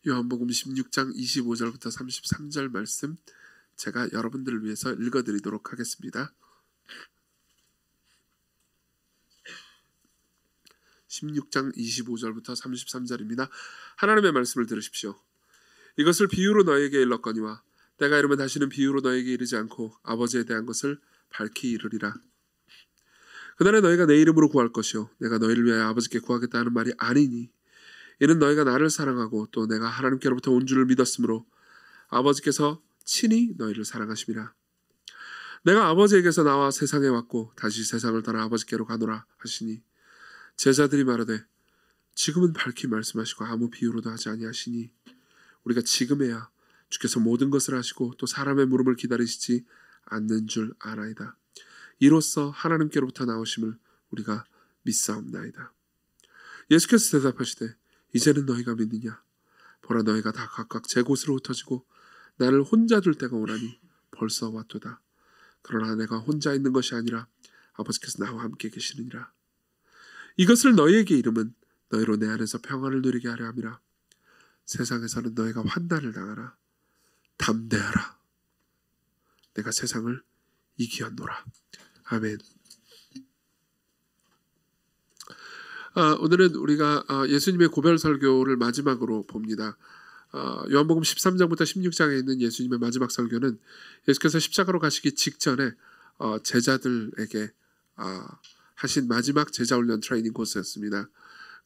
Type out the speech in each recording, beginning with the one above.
요한복음 16장 25절부터 33절 말씀 제가 여러분들을 위해서 읽어드리도록 하겠습니다. 16장 25절부터 33절입니다. 하나님의 말씀을 들으십시오. 이것을 비유로 너에게 일렀거니와 때가 이르면 다시는 비유로 너에게 이르지 않고 아버지에 대한 것을 밝히 이르리라. 그날에 너희가 내 이름으로 구할 것이요 내가 너희를 위하여 아버지께 구하겠다 하는 말이 아니니 이는 너희가 나를 사랑하고 또 내가 하나님께로부터 온 줄을 믿었으므로 아버지께서 친히 너희를 사랑하심이라. 내가 아버지에게서 나와 세상에 왔고 다시 세상을 떠나 아버지께로 가노라 하시니 제자들이 말하되 지금은 밝히 말씀하시고 아무 비유로도 하지 아니하시니 우리가 지금에야 주께서 모든 것을 하시고 또 사람의 물음을 기다리시지 않는 줄 아나이다. 이로써 하나님께로부터 나오심을 우리가 믿사옵나이다. 예수께서 대답하시되 이제는 너희가 믿느냐? 보라 너희가 다 각각 제 곳으로 흩어지고 나를 혼자 둘 때가 오나니 벌써 왔도다. 그러나 내가 혼자 있는 것이 아니라 아버지께서 나와 함께 계시느니라. 이것을 너희에게 이름은 너희로 내 안에서 평안을 누리게 하려 함이라. 세상에서는 너희가 환난을 당하라. 담대하라. 내가 세상을 이기었노라. 아멘. 오늘은 우리가 예수님의 고별 설교를 마지막으로 봅니다. 요한복음 13장부터 16장에 있는 예수님의 마지막 설교는 예수께서 십자가로 가시기 직전에 제자들에게 하신 마지막 제자훈련 트레이닝 코스였습니다.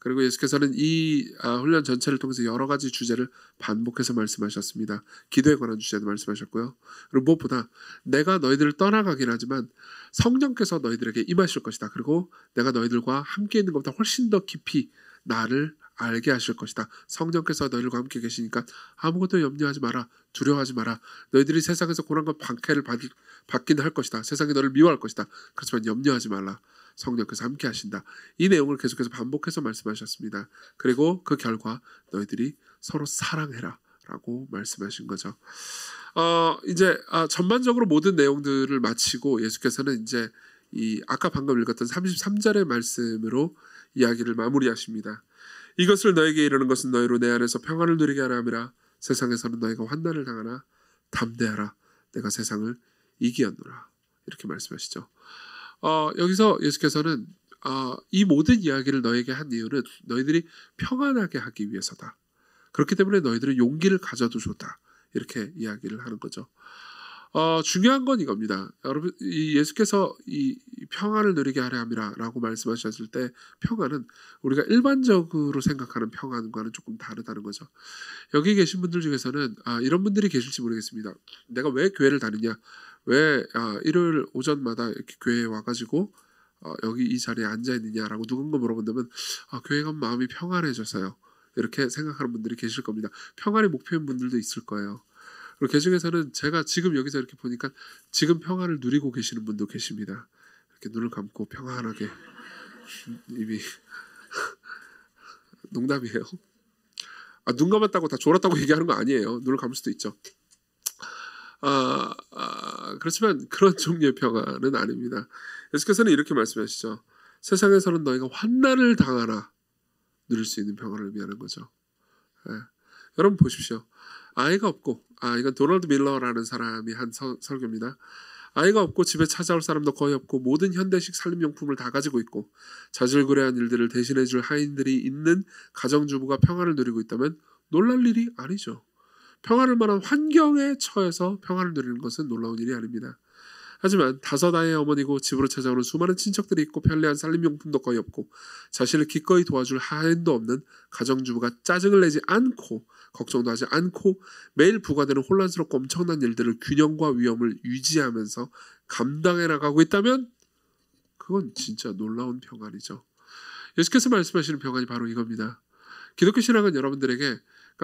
그리고 예수께서는 이 훈련 전체를 통해서 여러 가지 주제를 반복해서 말씀하셨습니다. 기도에 관한 주제도 말씀하셨고요. 그리고 무엇보다 내가 너희들을 떠나가긴 하지만 성령께서 너희들에게 임하실 것이다. 그리고 내가 너희들과 함께 있는 것보다 훨씬 더 깊이 나를 알게 하실 것이다. 성령께서 너희들과 함께 계시니까 아무것도 염려하지 마라. 두려워하지 마라. 너희들이 세상에서 고난과 박해를 받긴 할 것이다. 세상이 너를 미워할 것이다. 그렇지만 염려하지 말라. 성령께서 함께 하신다. 이 내용을 계속해서 반복해서 말씀하셨습니다. 그리고 그 결과 너희들이 서로 사랑해라 라고 말씀하신 거죠. 이제 전반적으로 모든 내용들을 마치고 예수께서는 이제 이 아까 방금 읽었던 33절의 말씀으로 이야기를 마무리하십니다. 이것을 너에게 이르는 것은 너희로 내 안에서 평안을 누리게 하라 함이라. 세상에서는 너희가 환난을 당하나 담대하라. 내가 세상을 이기었노라. 이렇게 말씀하시죠. 여기서 예수께서는 이 모든 이야기를 너에게 한 이유는 너희들이 평안하게 하기 위해서다. 그렇기 때문에 너희들은 용기를 가져도 좋다. 이렇게 이야기를 하는 거죠. 중요한 건 이겁니다. 여러분, 예수께서 이 평안을 누리게 하려 함이라라고 말씀하셨을 때 평안은 우리가 일반적으로 생각하는 평안과는 조금 다르다는 거죠. 여기 계신 분들 중에서는 이런 분들이 계실지 모르겠습니다. 내가 왜 교회를 다니냐? 왜 일요일 오전마다 이렇게 교회에 와가지고 여기 이 자리에 앉아 있느냐라고 누군가 물어본다면 교회 가면 마음이 평안해져서요. 이렇게 생각하는 분들이 계실 겁니다. 평안이 목표인 분들도 있을 거예요. 그리고 그 중에서는 제가 지금 여기서 이렇게 보니까 지금 평안을 누리고 계시는 분도 계십니다. 이렇게 눈을 감고 평안하게 이미 농담이에요. 눈 감았다고 다 졸았다고 얘기하는 거 아니에요. 눈을 감을 수도 있죠. 그렇지만 그런 종류의 평안은 아닙니다. 예수께서는 이렇게 말씀하시죠. 세상에서는 너희가 환난을 당하나 누릴 수 있는 평안을 의미하는 거죠. 여러분 보십시오. 아이가 없고 이건 도널드 밀러라는 사람이 한 설교입니다. 아이가 없고 집에 찾아올 사람도 거의 없고 모든 현대식 살림용품을 다 가지고 있고 자질구레한 일들을 대신해 줄 하인들이 있는 가정주부가 평안을 누리고 있다면 놀랄 일이 아니죠. 평안할 만한 환경에 처해서 평안을 누리는 것은 놀라운 일이 아닙니다. 하지만 다섯 아이의 어머니고 집으로 찾아오는 수많은 친척들이 있고 편리한 살림용품도 거의 없고 자신을 기꺼이 도와줄 하인도 없는 가정주부가 짜증을 내지 않고 걱정도 하지 않고 매일 부과되는 혼란스럽고 엄청난 일들을 균형과 위험을 유지하면서 감당해 나가고 있다면 그건 진짜 놀라운 평안이죠. 예수께서 말씀하시는 평안이 바로 이겁니다. 기독교 신앙은 여러분들에게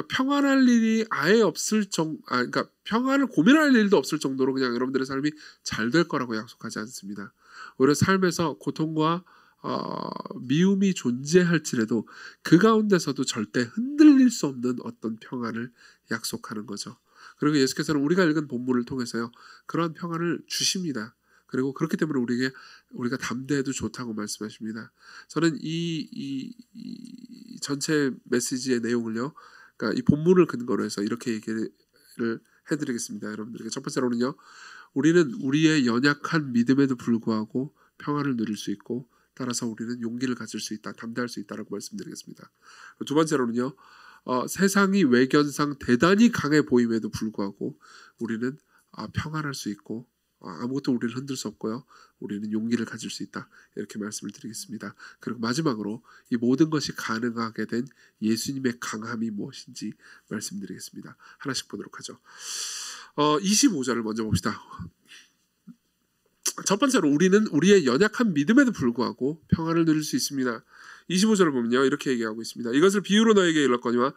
평안할 일이 아예 없을 그러니까 평안을 고민할 일도 없을 정도로 그냥 여러분들의 삶이 잘 될 거라고 약속하지 않습니다. 오히려 삶에서 고통과 미움이 존재할지라도 그 가운데서도 절대 흔들릴 수 없는 어떤 평안을 약속하는 거죠. 그리고 예수께서는 우리가 읽은 본문을 통해서요 그러한 평안을 주십니다. 그리고 그렇기 때문에 우리가 담대해도 좋다고 말씀하십니다. 저는 이 전체 메시지의 내용을요 그러니까 이 본문을 근거로 해서 이렇게 얘기를 해드리겠습니다. 여러분들에게 첫 번째로는요, 우리는 우리의 연약한 믿음에도 불구하고 평안을 누릴 수 있고, 따라서 우리는 용기를 가질 수 있다, 담대할 수 있다라고 말씀드리겠습니다. 두 번째로는요, 세상이 외견상 대단히 강해 보임에도 불구하고 우리는 평안할 수 있고, 아무것도 우리를 흔들 수 없고요, 우리는 용기를 가질 수 있다, 이렇게 말씀을 드리겠습니다. 그리고 마지막으로 이 모든 것이 가능하게 된 예수님의 강함이 무엇인지 말씀드리겠습니다. 하나씩 보도록 하죠. 25절을 먼저 봅시다. 첫 번째로 우리는 우리의 연약한 믿음에도 불구하고 평안을 누릴 수 있습니다. 25절을 보면요, 이렇게 얘기하고 있습니다. 이것을 비유로 너에게 일렀거니와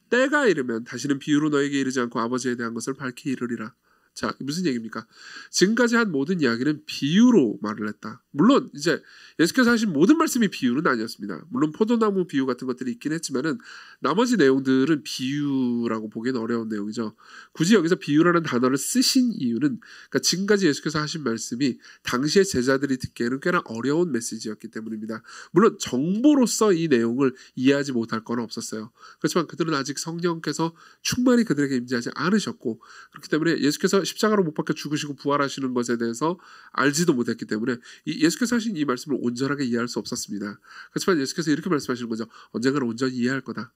때가 이르면 다시는 비유로 너에게 이르지 않고 아버지에 대한 것을 밝히 이르리라. 자, 무슨 얘기입니까? 지금까지 한 모든 이야기는 비유로 말을 했다. 물론 이제 예수께서 하신 모든 말씀이 비유는 아니었습니다. 물론 포도나무 비유 같은 것들이 있긴 했지만은 나머지 내용들은 비유라고 보기는 어려운 내용이죠. 굳이 여기서 비유라는 단어를 쓰신 이유는, 그러니까 지금까지 예수께서 하신 말씀이 당시의 제자들이 듣기에는 꽤나 어려운 메시지였기 때문입니다. 물론 정보로서 이 내용을 이해하지 못할 건 없었어요. 그렇지만 그들은 아직 성령께서 충만히 그들에게 임재하지 않으셨고, 그렇기 때문에 예수께서 십자가로 못 박혀 죽으시고 부활하시는 것에 대해서 알지도 못했기 때문에 예수께서 하신 이 말씀을 온전하게 이해할 수 없었습니다. 그렇지만 예수께서 이렇게 말씀하시는 거죠. 언젠가는 온전히 이해할 거다.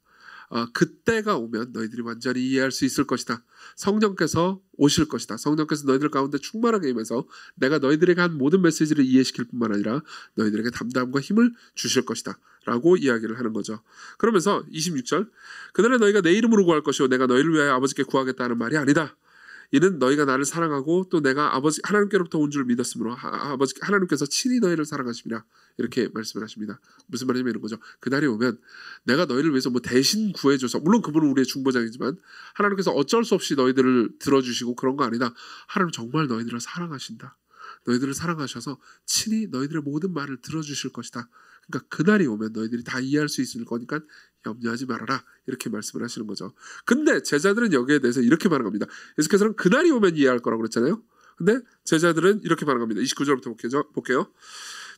그때가 오면 너희들이 완전히 이해할 수 있을 것이다. 성령께서 오실 것이다. 성령께서 너희들 가운데 충만하게 임해서 내가 너희들에게 한 모든 메시지를 이해시킬 뿐만 아니라 너희들에게 담대함과 힘을 주실 것이다 라고 이야기를 하는 거죠. 그러면서 26절, 그날에 너희가 내 이름으로 구할 것이요 내가 너희를 위하여 아버지께 구하겠다는 말이 아니다. 이는 너희가 나를 사랑하고 또 내가 아버지 하나님께로부터 온 줄 믿었으므로 아버지 하나님께서 친히 너희를 사랑하심이라, 이렇게 말씀을 하십니다. 무슨 말이냐면 이런 거죠. 그날이 오면 내가 너희를 위해서 뭐 대신 구해줘서, 물론 그분은 우리의 중보장이지만 하나님께서 어쩔 수 없이 너희들을 들어주시고 그런 거 아니다. 하나님 정말 너희들을 사랑하신다. 너희들을 사랑하셔서 친히 너희들의 모든 말을 들어주실 것이다. 그러니까 그날이 오면 너희들이 다 이해할 수 있을 거니까 염려하지 말아라, 이렇게 말씀을 하시는 거죠. 근데 제자들은 여기에 대해서 이렇게 반응합니다. 예수께서는 그날이 오면 이해할 거라고 그랬잖아요. 근데 제자들은 이렇게 반응합니다. 29절부터 볼게요.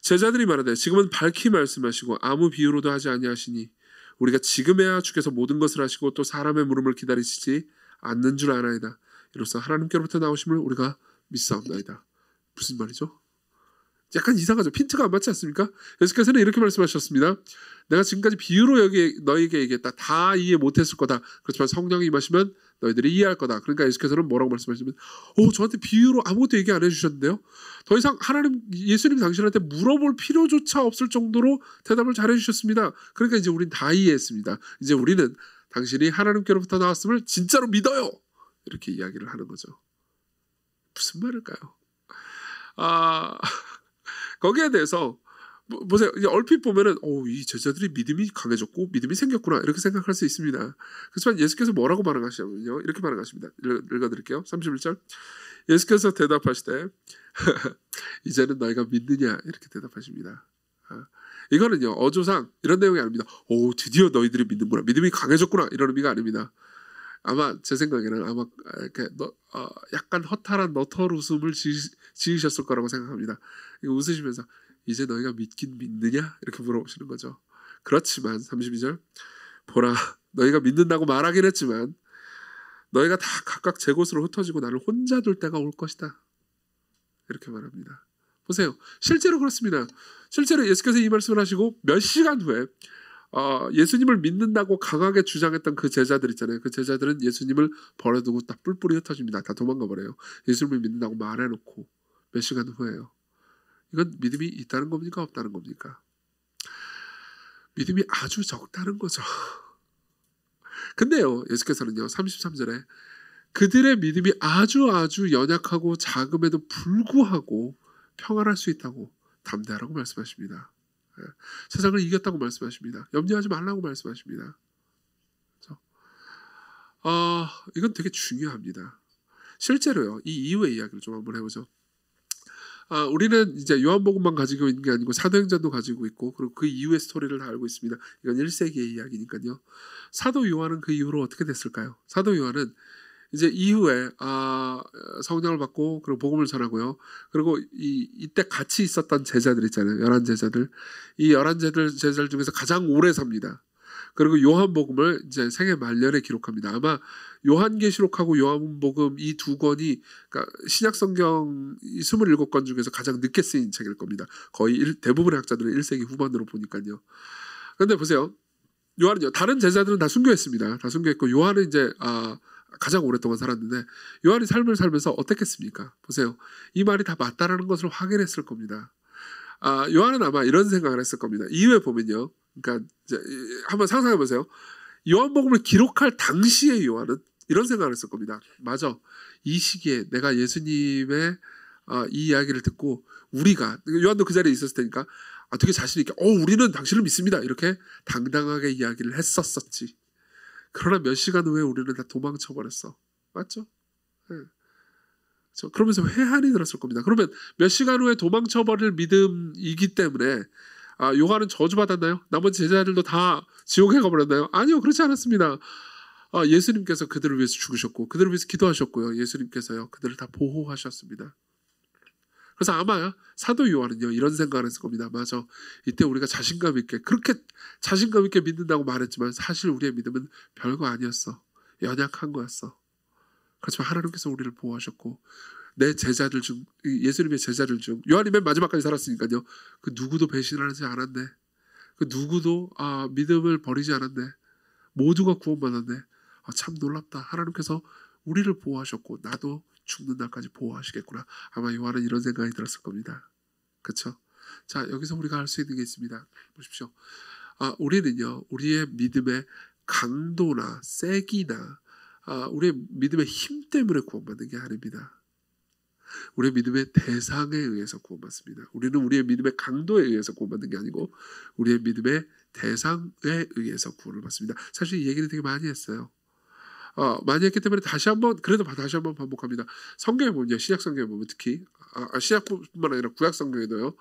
제자들이 말하되 지금은 밝히 말씀하시고 아무 비유로도 하지 아니하시니 우리가 지금에야 주께서 모든 것을 하시고 또 사람의 물음을 기다리시지 않는 줄 아나이다. 이로써 하나님께로부터 나오심을 우리가 믿사옵나이다. 무슨 말이죠? 약간 이상하죠. 핀트가 안 맞지 않습니까? 예수께서는 이렇게 말씀하셨습니다. 내가 지금까지 비유로 너희에게 얘기했다. 다 이해 못했을 거다. 그렇지만 성령이 임하시면 너희들이 이해할 거다. 그러니까 예수께서는 뭐라고 말씀하시면, 저한테 비유로 아무것도 얘기 안 해주셨는데요. 더 이상 예수님 당신한테 물어볼 필요조차 없을 정도로 대답을 잘 해주셨습니다. 그러니까 이제 우린 다 이해했습니다. 이제 우리는 당신이 하나님께로부터 나왔음을 진짜로 믿어요. 이렇게 이야기를 하는 거죠. 무슨 말일까요? 거기에 대해서 보세요. 이제 얼핏 보면은 이 제자들이 믿음이 강해졌고 믿음이 생겼구나, 이렇게 생각할 수 있습니다. 그렇지만 예수께서 뭐라고 반응하시냐면요, 이렇게 반응하십니다. 읽어드릴게요. 31절. 예수께서 대답하시되 이제는 너희가 믿느냐, 이렇게 대답하십니다. 이거는요, 어조상 이런 내용이 아닙니다. 드디어 너희들이 믿는구나, 믿음이 강해졌구나, 이런 의미가 아닙니다. 아마 제 생각에는 이렇게 약간 허탈한 너털 웃음을 지으셨을 거라고 생각합니다. 이거 웃으시면서 이제 너희가 믿긴 믿느냐, 이렇게 물어보시는 거죠. 그렇지만 32절, 보라 너희가 믿는다고 말하긴 했지만 너희가 다 각각 제 곳으로 흩어지고 나를 혼자 둘 때가 올 것이다, 이렇게 말합니다. 보세요. 실제로 그렇습니다. 실제로 예수께서 이 말씀을 하시고 몇 시간 후에 예수님을 믿는다고 강하게 주장했던 그 제자들 있잖아요. 그 제자들은 예수님을 버려두고 다 뿔뿔이 흩어집니다. 다 도망가 버려요. 예수님을 믿는다고 말해놓고 몇 시간 후에요. 이건 믿음이 있다는 겁니까, 없다는 겁니까? 믿음이 아주 적다는 거죠. 근데요, 예수께서는요, 33절에 그들의 믿음이 아주 연약하고 작음에도 불구하고 평안할 수 있다고 담대하라고 말씀하십니다. 세상을 이겼다고 말씀하십니다. 염려하지 말라고 말씀하십니다. 그렇죠? 이건 되게 중요합니다. 실제로요, 이 이후의 이야기를 좀 한번 해보죠. 우리는 이제 요한복음만 가지고 있는 게 아니고 사도행전도 가지고 있고, 그리고 그 이후의 스토리를 다 알고 있습니다. 이건 1세기의 이야기니까요. 사도 요한은 그 이후로 어떻게 됐을까요? 사도 요한은 이제 이후에 성령을 받고 그리고 복음을 전하고요. 그리고 이때 같이 있었던 제자들 있잖아요. 11 제자들. 이 11 제자들 중에서 가장 오래 삽니다. 그리고 요한복음을 이제 생애 말년에 기록합니다. 아마 요한계시록하고 요한복음 이 두 권이 그러니까 신약성경 27권 중에서 가장 늦게 쓰인 책일 겁니다. 거의 대부분의 학자들은 1세기 후반으로 보니까요. 그런데 보세요. 요한은요. 다른 제자들은 다 순교했습니다. 다 순교했고 요한은 이제 가장 오랫동안 살았는데 요한이 삶을 살면서 어떻겠습니까? 보세요. 이 말이 다 맞다라는 것을 확인했을 겁니다. 요한은 아마 이런 생각을 했을 겁니다. 이후에 보면요. 그러니까 이제 한번 상상해 보세요. 요한복음을 기록할 당시의 요한은 이런 생각을 했을 겁니다. 맞아. 이 시기에 내가 예수님의 이 이야기를 듣고 우리가 요한도 그 자리에 있었을 테니까 되게 자신 있게 우리는 당신을 믿습니다. 이렇게 당당하게 이야기를 했었었지. 그러나 몇 시간 후에 우리는 다 도망쳐 버렸어. 맞죠? 네. 그러면서 회한이 들었을 겁니다. 그러면 몇 시간 후에 도망쳐 버릴 믿음이기 때문에 요한은 저주받았나요? 나머지 제자들도 다 지옥에 가버렸나요? 아니요. 그렇지 않았습니다. 예수님께서 그들을 위해서 죽으셨고 그들을 위해서 기도하셨고요. 예수님께서요. 그들을 다 보호하셨습니다. 그래서 아마 사도 요한은요. 이런 생각을 했을 겁니다. 맞아. 이때 우리가 자신감 있게 그렇게 자신감 있게 믿는다고 말했지만 사실 우리의 믿음은 별거 아니었어. 연약한 거였어. 그렇지만 하나님께서 우리를 보호하셨고 내 제자들 중 예수님의 제자들 중 요한이 맨 마지막까지 살았으니까요. 그 누구도 배신하지 않았네. 그 누구도 믿음을 버리지 않았네. 모두가 구원받았네. 참 놀랍다. 하나님께서 우리를 보호하셨고 나도 죽는 날까지 보호하시겠구나. 아마 요한은 이런 생각이 들었을 겁니다. 그렇죠? 자, 여기서 우리가 할 수 있는 게 있습니다. 보십시오. 우리는요. 우리의 믿음의 강도나 세기나 우리의 믿음의 힘 때문에 구원받는 게 아닙니다. 우리의 믿음의 대상에 의해서 구원받습니다. 우리는 우리의 믿음의 강도에 의해서 구원받는 게 아니고 우리의 믿음의 대상에 의해서 구원을 받습니다. 사실 이 얘기는 되게 많이 했어요. 많이 했기 때문에 다시 한번 반복합니다. 성경에 보면요. 신약 성경에 보면 특히 신약뿐만 아니라 구약 성경에도요.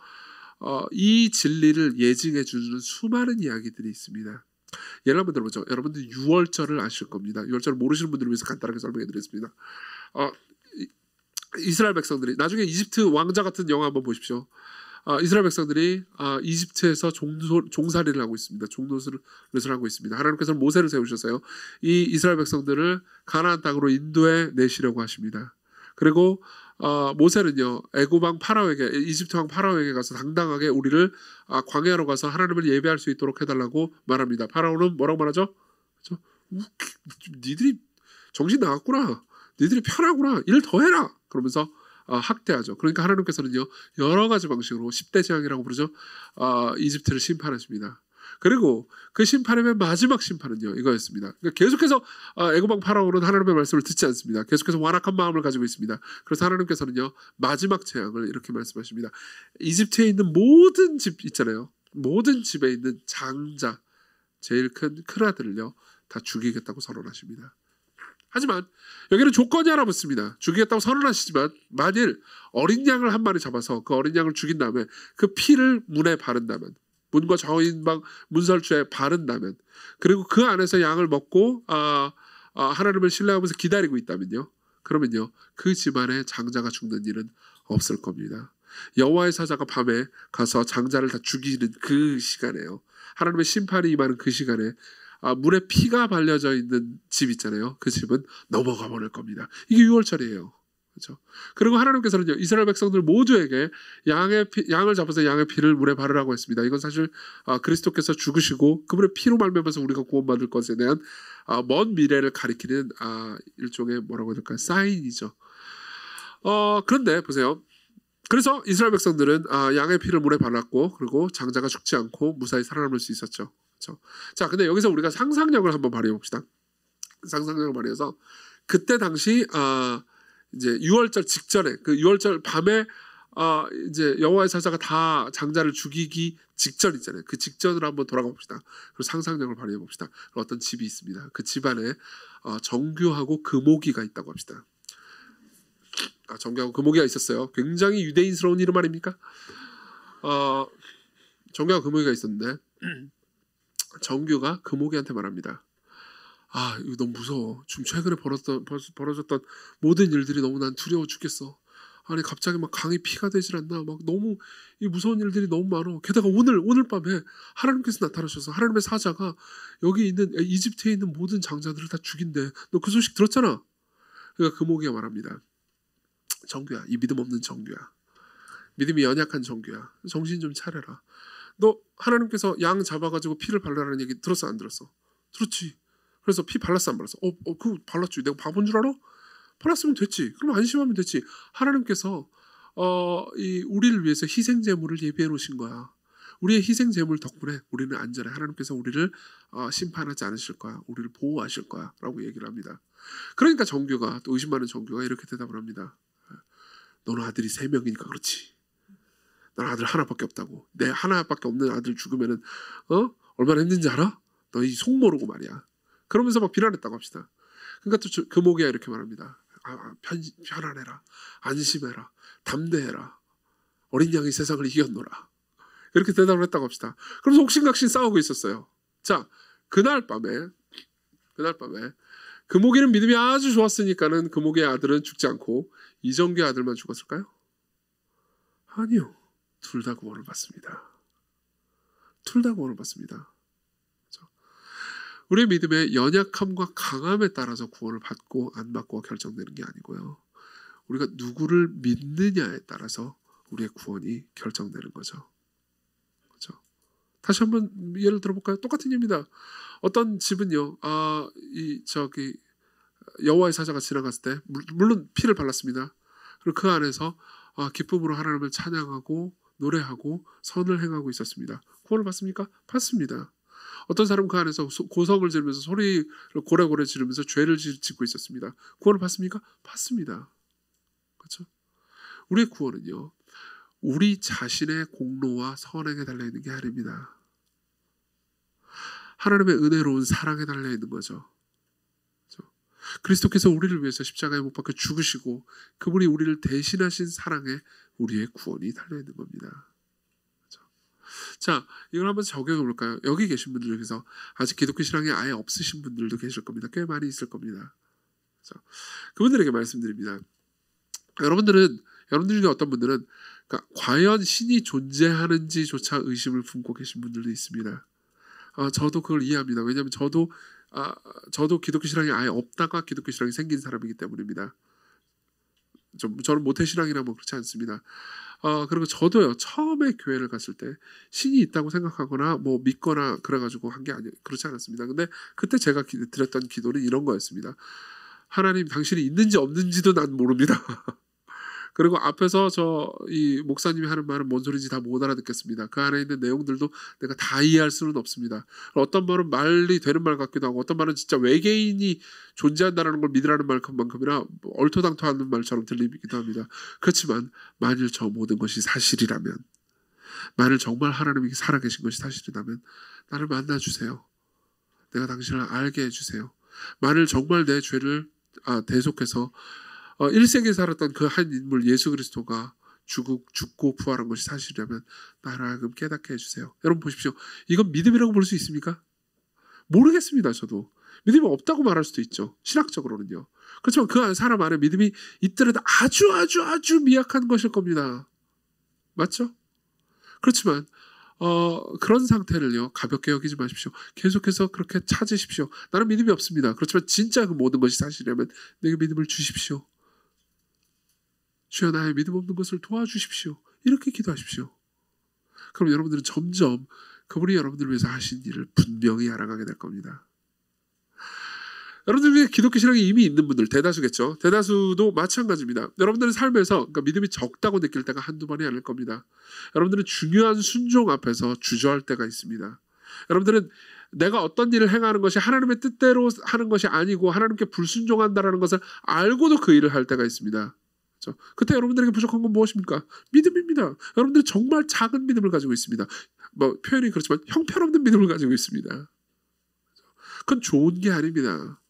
이 진리를 예증해 주는 수많은 이야기들이 있습니다. 예를 한번 들어보죠. 여러분들 6월절을 아실 겁니다. 6월절을 모르시는 분들을 위해서 간단하게 설명해 드리겠습니다. 이스라엘 백성들이 나중에 이집트 왕자 같은 영화 한번 보십시오. 이스라엘 백성들이 이집트에서 종살이를 하고 있습니다. 종노릇을 하고 있습니다. 하나님께서는 모세를 세우셔서요. 이 이스라엘 백성들을 가나안 땅으로 인도해 내시려고 하십니다. 그리고 모세는요. 애굽 왕 파라오에게 이집트 왕 파라오에게 가서 당당하게 우리를 광야로 가서 하나님을 예배할 수 있도록 해달라고 말합니다. 파라오는 뭐라고 말하죠? 그렇죠? 니들이 정신 나갔구나. 니들이 편하구나. 일 더 해라. 그러면서 학대하죠. 그러니까 하나님께서는요. 여러 가지 방식으로 10대 재앙이라고 부르죠. 이집트를 심판하십니다. 그리고 그 심판의 맨 마지막 심판은요. 이거였습니다. 그러니까 계속해서 애굽 왕 파라오는 하나님의 말씀을 듣지 않습니다. 계속해서 완악한 마음을 가지고 있습니다. 그래서 하나님께서는요. 마지막 재앙을 이렇게 말씀하십니다. 이집트에 있는 모든 집 있잖아요. 모든 집에 있는 장자, 제일 큰 아들을요. 다 죽이겠다고 선언하십니다. 하지만 여기는 조건이 하나 붙습니다. 죽이겠다고 선언하시지만 만일 어린 양을 한 마리 잡아서 그 어린 양을 죽인 다음에 그 피를 문에 바른다면 문과 좌우인방 문설주에 바른다면 그리고 그 안에서 양을 먹고 하나님을 신뢰하면서 기다리고 있다면요. 그러면요. 그 집안에 장자가 죽는 일은 없을 겁니다. 여호와의 사자가 밤에 가서 장자를 다 죽이는 그 시간에요. 하나님의 심판이 임하는 그 시간에 물에 피가 발려져 있는 집 있잖아요. 그 집은 넘어가 버릴 겁니다. 이게 6월절이에요. 그렇죠? 그리고 하나님께서는요. 이스라엘 백성들 모두에게 양을 잡아서 양의 피를 물에 바르라고 했습니다. 이건 사실 그리스도께서 죽으시고 그분의 피로 말미암아서 우리가 구원받을 것에 대한 먼 미래를 가리키는 일종의 뭐라고 해야 될까요? 사인이죠. 그런데 보세요. 그래서 이스라엘 백성들은 양의 피를 물에 발랐고 그리고 장자가 죽지 않고 무사히 살아남을 수 있었죠. 그렇죠? 자, 근데 여기서 우리가 상상력을 한번 발휘해 봅시다. 상상력을 발휘해서 그때 당시 이제 6월절 직전에 그 6월절 밤에 이제 여호와의 사자가 다 장자를 죽이기 직전 있잖아요. 그 직전으로 한번 돌아가 봅시다. 그리고 상상력을 발휘해 봅시다. 어떤 집이 있습니다. 그 집안에 정규하고 금오기가 있다고 합시다. 정규하고 금오기가 있었어요. 굉장히 유대인스러운 이름 아닙니까? 정규하고 금오기가 있었는데 정규가 금오기한테 말합니다. 이거 너무 무서워. 지금 최근에 벌어졌던 모든 일들이 너무 난 두려워 죽겠어. 아니 갑자기 막 강이 피가 되질 않나. 막 너무 이 무서운 일들이 너무 많아. 게다가 오늘 밤에 하나님께서 나타나셔서 하나님의 사자가 여기 있는 이집트에 있는 모든 장자들을 다 죽인대. 너 그 소식 들었잖아. 그러니까 금오기가 말합니다. 정규야, 이 믿음 없는 정규야. 믿음이 연약한 정규야. 정신 좀 차려라. 너 하나님께서 양 잡아가지고 피를 발라라는 얘기 들었어 안 들었어? 들었지. 그래서 피 발랐어 안 발랐어? 그거 발랐지. 내가 바본 줄 알아? 발랐으면 됐지. 그럼 안심하면 됐지. 하나님께서 우리를 위해서 희생 제물을 예비해 놓으신 거야. 우리의 희생 제물 덕분에 우리는 안전해. 하나님께서 우리를 심판하지 않으실 거야. 우리를 보호하실 거야. 라고 얘기를 합니다. 그러니까 정규가 또 의심 많은 정규가 이렇게 대답을 합니다. 너는 아들이 3명이니까 그렇지. 난 아들 하나밖에 없다고. 내 하나밖에 없는 아들 죽으면은 얼마나 힘든지 알아? 너 이 속 모르고 말이야. 그러면서 막 비난했다고 합시다. 그러니까 또 금오기가 이렇게 말합니다. 편안해라. 안심해라. 담대해라. 어린 양이 세상을 이겼노라. 이렇게 대답을 했다고 합시다. 그러면서 옥신각신 싸우고 있었어요. 자, 그날 밤에 금오기는 믿음이 아주 좋았으니까는 금오기의 아들은 죽지 않고 이정규의 아들만 죽었을까요? 아니요. 둘 다 구원을 받습니다. 둘 다 구원을 받습니다. 우리의 믿음의 연약함과 강함에 따라서 구원을 받고 안 받고가 결정되는 게 아니고요. 우리가 누구를 믿느냐에 따라서 우리의 구원이 결정되는 거죠. 그렇죠? 다시 한번 예를 들어볼까요? 똑같은 예입니다. 어떤 집은요, 여호와의 사자가 지나갔을 때 물론 피를 발랐습니다. 그리고 그 안에서 기쁨으로 하나님을 찬양하고 노래하고 선을 행하고 있었습니다. 구원을 받습니까? 받습니다. 어떤 사람은 그 안에서 고성을 지르면서 소리를 고래고래 지르면서 죄를 짓고 있었습니다. 구원을 받습니까? 받습니다. 그렇죠? 우리의 구원은요, 우리 자신의 공로와 선행에 달려있는 게 아닙니다. 하나님의 은혜로운 사랑에 달려있는 거죠. 그렇죠? 그리스도께서 우리를 위해서 십자가에 못 박혀 죽으시고 그분이 우리를 대신하신 사랑에 우리의 구원이 달려있는 겁니다. 자, 이걸 한번 적용해 볼까요? 여기 계신 분들 중에서 아직 기독교 신앙이 아예 없으신 분들도 계실 겁니다. 꽤 많이 있을 겁니다. 그래서 그분들에게 말씀드립니다. 여러분들 중에 어떤 분들은 그러니까 과연 신이 존재하는지조차 의심을 품고 계신 분들도 있습니다. 저도 그걸 이해합니다. 왜냐하면 저도 기독교 신앙이 아예 없다가 기독교 신앙이 생긴 사람이기 때문입니다. 저는 모태신앙이라 뭐 그렇지 않습니다. 그리고 저도요, 처음에 교회를 갔을 때 신이 있다고 생각하거나 뭐 믿거나 그래가지고 한 게 그렇지 않았습니다. 근데 그때 제가 드렸던 기도는 이런 거였습니다. 하나님, 당신이 있는지 없는지도 난 모릅니다. 그리고 앞에서 이 목사님이 하는 말은 뭔 소리인지 다 못 알아듣겠습니다. 그 안에 있는 내용들도 내가 다 이해할 수는 없습니다. 어떤 말은 말이 되는 말 같기도 하고 어떤 말은 진짜 외계인이 존재한다는 걸 믿으라는 말만큼이나 얼토당토하는 말처럼 들리기도 합니다. 그렇지만 만일 저 모든 것이 사실이라면, 만일 정말 하나님이 살아계신 것이 사실이라면 나를 만나주세요. 내가 당신을 알게 해주세요. 만일 정말 내 죄를 대속해서 1세기에 살았던 그 한 인물 예수 그리스도가 죽고 부활한 것이 사실이라면 나를 하여금 깨닫게 해주세요. 여러분 보십시오. 이건 믿음이라고 볼 수 있습니까? 모르겠습니다. 저도. 믿음이 없다고 말할 수도 있죠. 신학적으로는요. 그렇지만 그 사람 안에 믿음이 있더라도 아주 미약한 것일 겁니다. 맞죠? 그렇지만 그런 상태를요, 가볍게 여기지 마십시오. 계속해서 그렇게 찾으십시오. 나는 믿음이 없습니다. 그렇지만 진짜 그 모든 것이 사실이라면 내게 믿음을 주십시오. 주여, 나의 믿음 없는 것을 도와주십시오. 이렇게 기도하십시오. 그럼 여러분들은 점점 그분이 여러분들을 위해서 하신 일을 분명히 알아가게 될 겁니다. 여러분들 중에 기독교 신앙이 이미 있는 분들 대다수겠죠. 대다수도 마찬가지입니다. 여러분들의 삶에서 그러니까 믿음이 적다고 느낄 때가 한두 번이 아닐 겁니다. 여러분들은 중요한 순종 앞에서 주저할 때가 있습니다. 여러분들은 내가 어떤 일을 행하는 것이 하나님의 뜻대로 하는 것이 아니고 하나님께 불순종한다라는 것을 알고도 그 일을 할 때가 있습니다. 그렇죠? 그때 여러분들에게 부족한 건 무엇입니까? 믿음입니다. 여러분들은 정말 작은 믿음을 가지고 있습니다. 뭐 표현이 그렇지만 형편없는 믿음을 가지고 있습니다. 그건 좋은 게 아닙니다.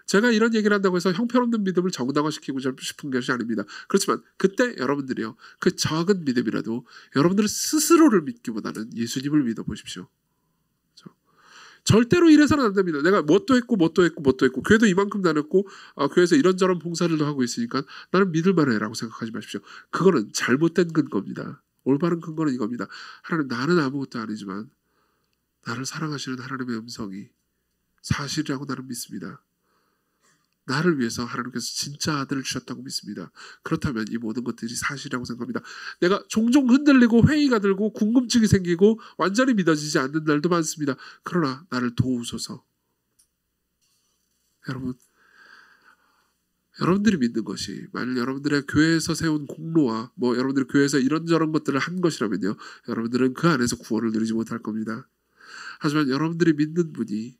제가 이런 얘기를 한다고 해서 형편없는 믿음을 정당화시키고 싶은 것이 아닙니다. 그렇지만 그때 여러분들이요, 그 작은 믿음이라도 여러분들 스스로를 믿기보다는 예수님을 믿어보십시오. 그렇죠? 절대로 이래서는 안 됩니다. 내가 뭣도 했고 교회도 이만큼 다녔고 교회에서 이런저런 봉사들도 하고 있으니까 나는 믿을 만해라고 생각하지 마십시오. 그거는 잘못된 근거입니다. 올바른 근거는 이겁니다. 하나님, 나는 아무것도 아니지만 나를 사랑하시는 하나님의 음성이 사실이라고 나는 믿습니다. 나를 위해서 하나님께서 진짜 아들을 주셨다고 믿습니다. 그렇다면 이 모든 것들이 사실이라고 생각합니다. 내가 종종 흔들리고 회의가 들고 궁금증이 생기고 완전히 믿어지지 않는 날도 많습니다. 그러나 나를 도우소서. 여러분들이 믿는 것이 만일 여러분들의 교회에서 세운 공로와 여러분들이 교회에서 이런저런 것들을 한 것이라면요, 여러분들은 그 안에서 구원을 누리지 못할 겁니다. 하지만 여러분들이 믿는 분이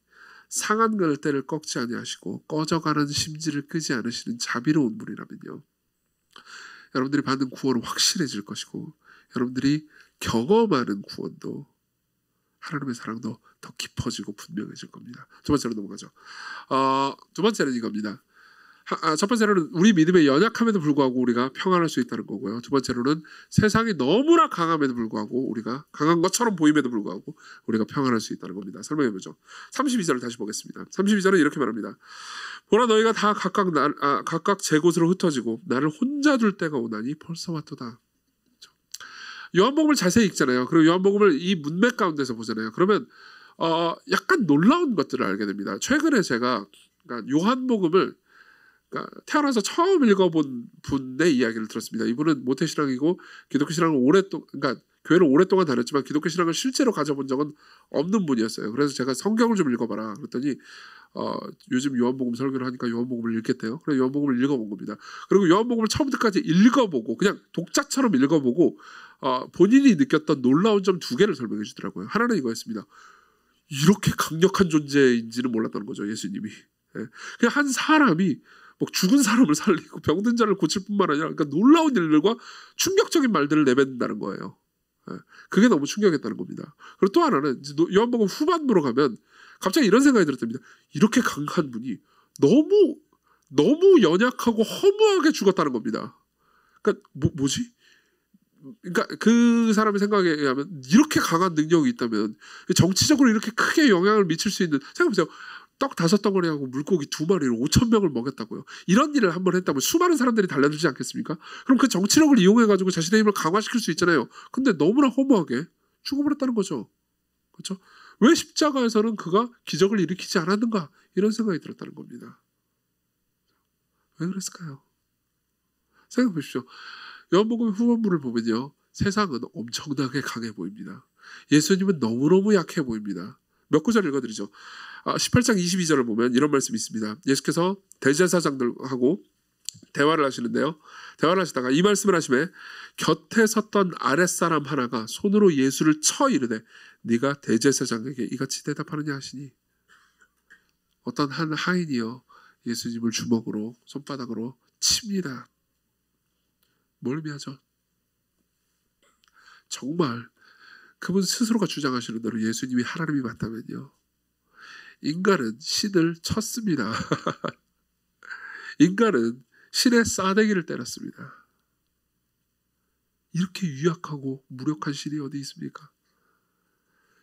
상한 갈대를 꺾지 아니하시고 꺼져가는 심지를 끄지 않으시는 자비로운 분이라면요, 여러분들이 받는 구원은 확실해질 것이고 여러분들이 경험하는 구원도, 하나님의 사랑도 더 깊어지고 분명해질 겁니다. 두 번째로 넘어가죠. 두 번째는 이겁니다. 첫 번째로는 우리 믿음의 연약함에도 불구하고 우리가 평안할 수 있다는 거고요. 두 번째로는 세상이 너무나 강함에도 불구하고, 우리가 강한 것처럼 보임에도 불구하고 우리가 평안할 수 있다는 겁니다. 설명해보죠. 32절을 다시 보겠습니다. 32절은 이렇게 말합니다. 보라, 너희가 다 각각 제 곳으로 흩어지고 나를 혼자 둘 때가 오나니 벌써 왔도다. 요한복음을 자세히 읽잖아요. 그리고 요한복음을 이 문맥 가운데서 보잖아요. 그러면 약간 놀라운 것들을 알게 됩니다. 최근에 제가 요한복음을 태어나서 처음 읽어본 분의 이야기를 들었습니다. 이분은 모태신앙이고 기독교 신앙을 교회를 오랫동안 다녔지만 기독교 신앙을 실제로 가져본 적은 없는 분이었어요. 그래서 제가 성경을 좀 읽어봐라 그랬더니 요즘 요한복음 설교를 하니까 요한복음을 읽겠대요. 그래서 요한복음을 읽어본 겁니다. 그리고 요한복음을 처음부터까지 읽어보고 그냥 독자처럼 읽어보고 본인이 느꼈던 놀라운 점 2개를 설명해 주더라고요. 하나는 이거였습니다. 이렇게 강력한 존재인지는 몰랐다는 거죠, 예수님이. 그냥 한 사람이 죽은 사람을 살리고 병든 자를 고칠 뿐만 아니라 놀라운 일들과 충격적인 말들을 내뱉는다는 거예요. 그게 너무 충격했다는 겁니다. 그리고 또 하나는 요한복음 후반부로 가면 갑자기 이런 생각이 들었답니다. 이렇게 강한 분이 너무 연약하고 허무하게 죽었다는 겁니다. 그러니까 뭐지? 그러니까 그 사람의 생각에 의하면 이렇게 강한 능력이 있다면 정치적으로 이렇게 크게 영향을 미칠 수 있는, 생각해보세요. 떡 5덩어리하고 물고기 2마리로 5,000명을 먹였다고요. 이런 일을 한번 했다면 수많은 사람들이 달려들지 않겠습니까? 그럼 그 정치력을 이용해가지고 자신의 힘을 강화시킬 수 있잖아요. 근데 너무나 허무하게 죽어버렸다는 거죠. 그렇죠? 왜 십자가에서는 그가 기적을 일으키지 않았는가? 이런 생각이 들었다는 겁니다. 왜 그랬을까요? 생각해 보십시오. 요한복음 후반부를 보면요, 세상은 엄청나게 강해 보입니다. 예수님은 너무너무 약해 보입니다. 몇 구절 읽어드리죠. 18장 22절을 보면 이런 말씀이 있습니다. 예수께서 대제사장들하고 대화를 하시는데요, 대화를 하시다가 이 말씀을 하시매 곁에 섰던 아랫사람 하나가 손으로 예수를 쳐 이르되 네가 대제사장에게 이같이 대답하느냐 하시니, 어떤 한 하인이요 예수님을 주먹으로 손바닥으로 칩니다. 뭘 의미하죠? 정말 그분 스스로가 주장하시는 대로 예수님이 하나님이 맞다면요, 인간은 신을 쳤습니다. 인간은 신의 싸대기를 때렸습니다. 이렇게 유약하고 무력한 신이 어디 있습니까?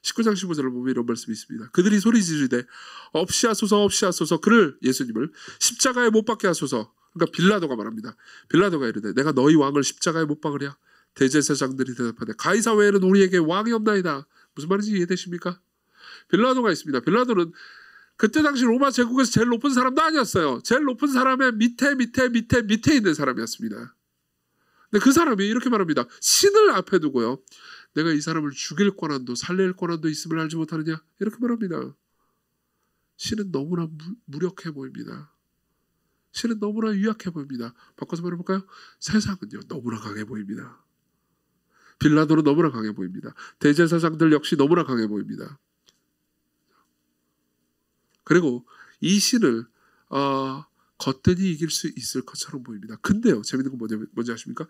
19장 15절을 보면 이런 말씀이 있습니다. 그들이 소리 지르되 없이 하소서 그를, 예수님을 십자가에 못 박게 하소서. 그러니까 빌라도가 말합니다. 빌라도가 이르되 내가 너희 왕을 십자가에 못 박으랴? 대제사장들이 대답하되 가이사 외에는 우리에게 왕이 없나이다. 무슨 말인지 이해되십니까? 빌라도가 있습니다. 빌라도는 그때 당시 로마 제국에서 제일 높은 사람도 아니었어요. 제일 높은 사람의 밑에 있는 사람이었습니다. 근데 그 사람이 이렇게 말합니다. 신을 앞에 두고요, 내가 이 사람을 죽일 권한도 살릴 권한도 있음을 알지 못하느냐? 이렇게 말합니다. 신은 너무나 무력해 보입니다. 신은 너무나 유약해 보입니다. 바꿔서 말해볼까요? 세상은요 너무나 강해 보입니다. 빌라도는 너무나 강해 보입니다. 대제사장들 역시 너무나 강해 보입니다. 그리고 이 신을 겉들이 이길 수 있을 것처럼 보입니다. 근데요, 재밌는 건 뭔지 아십니까?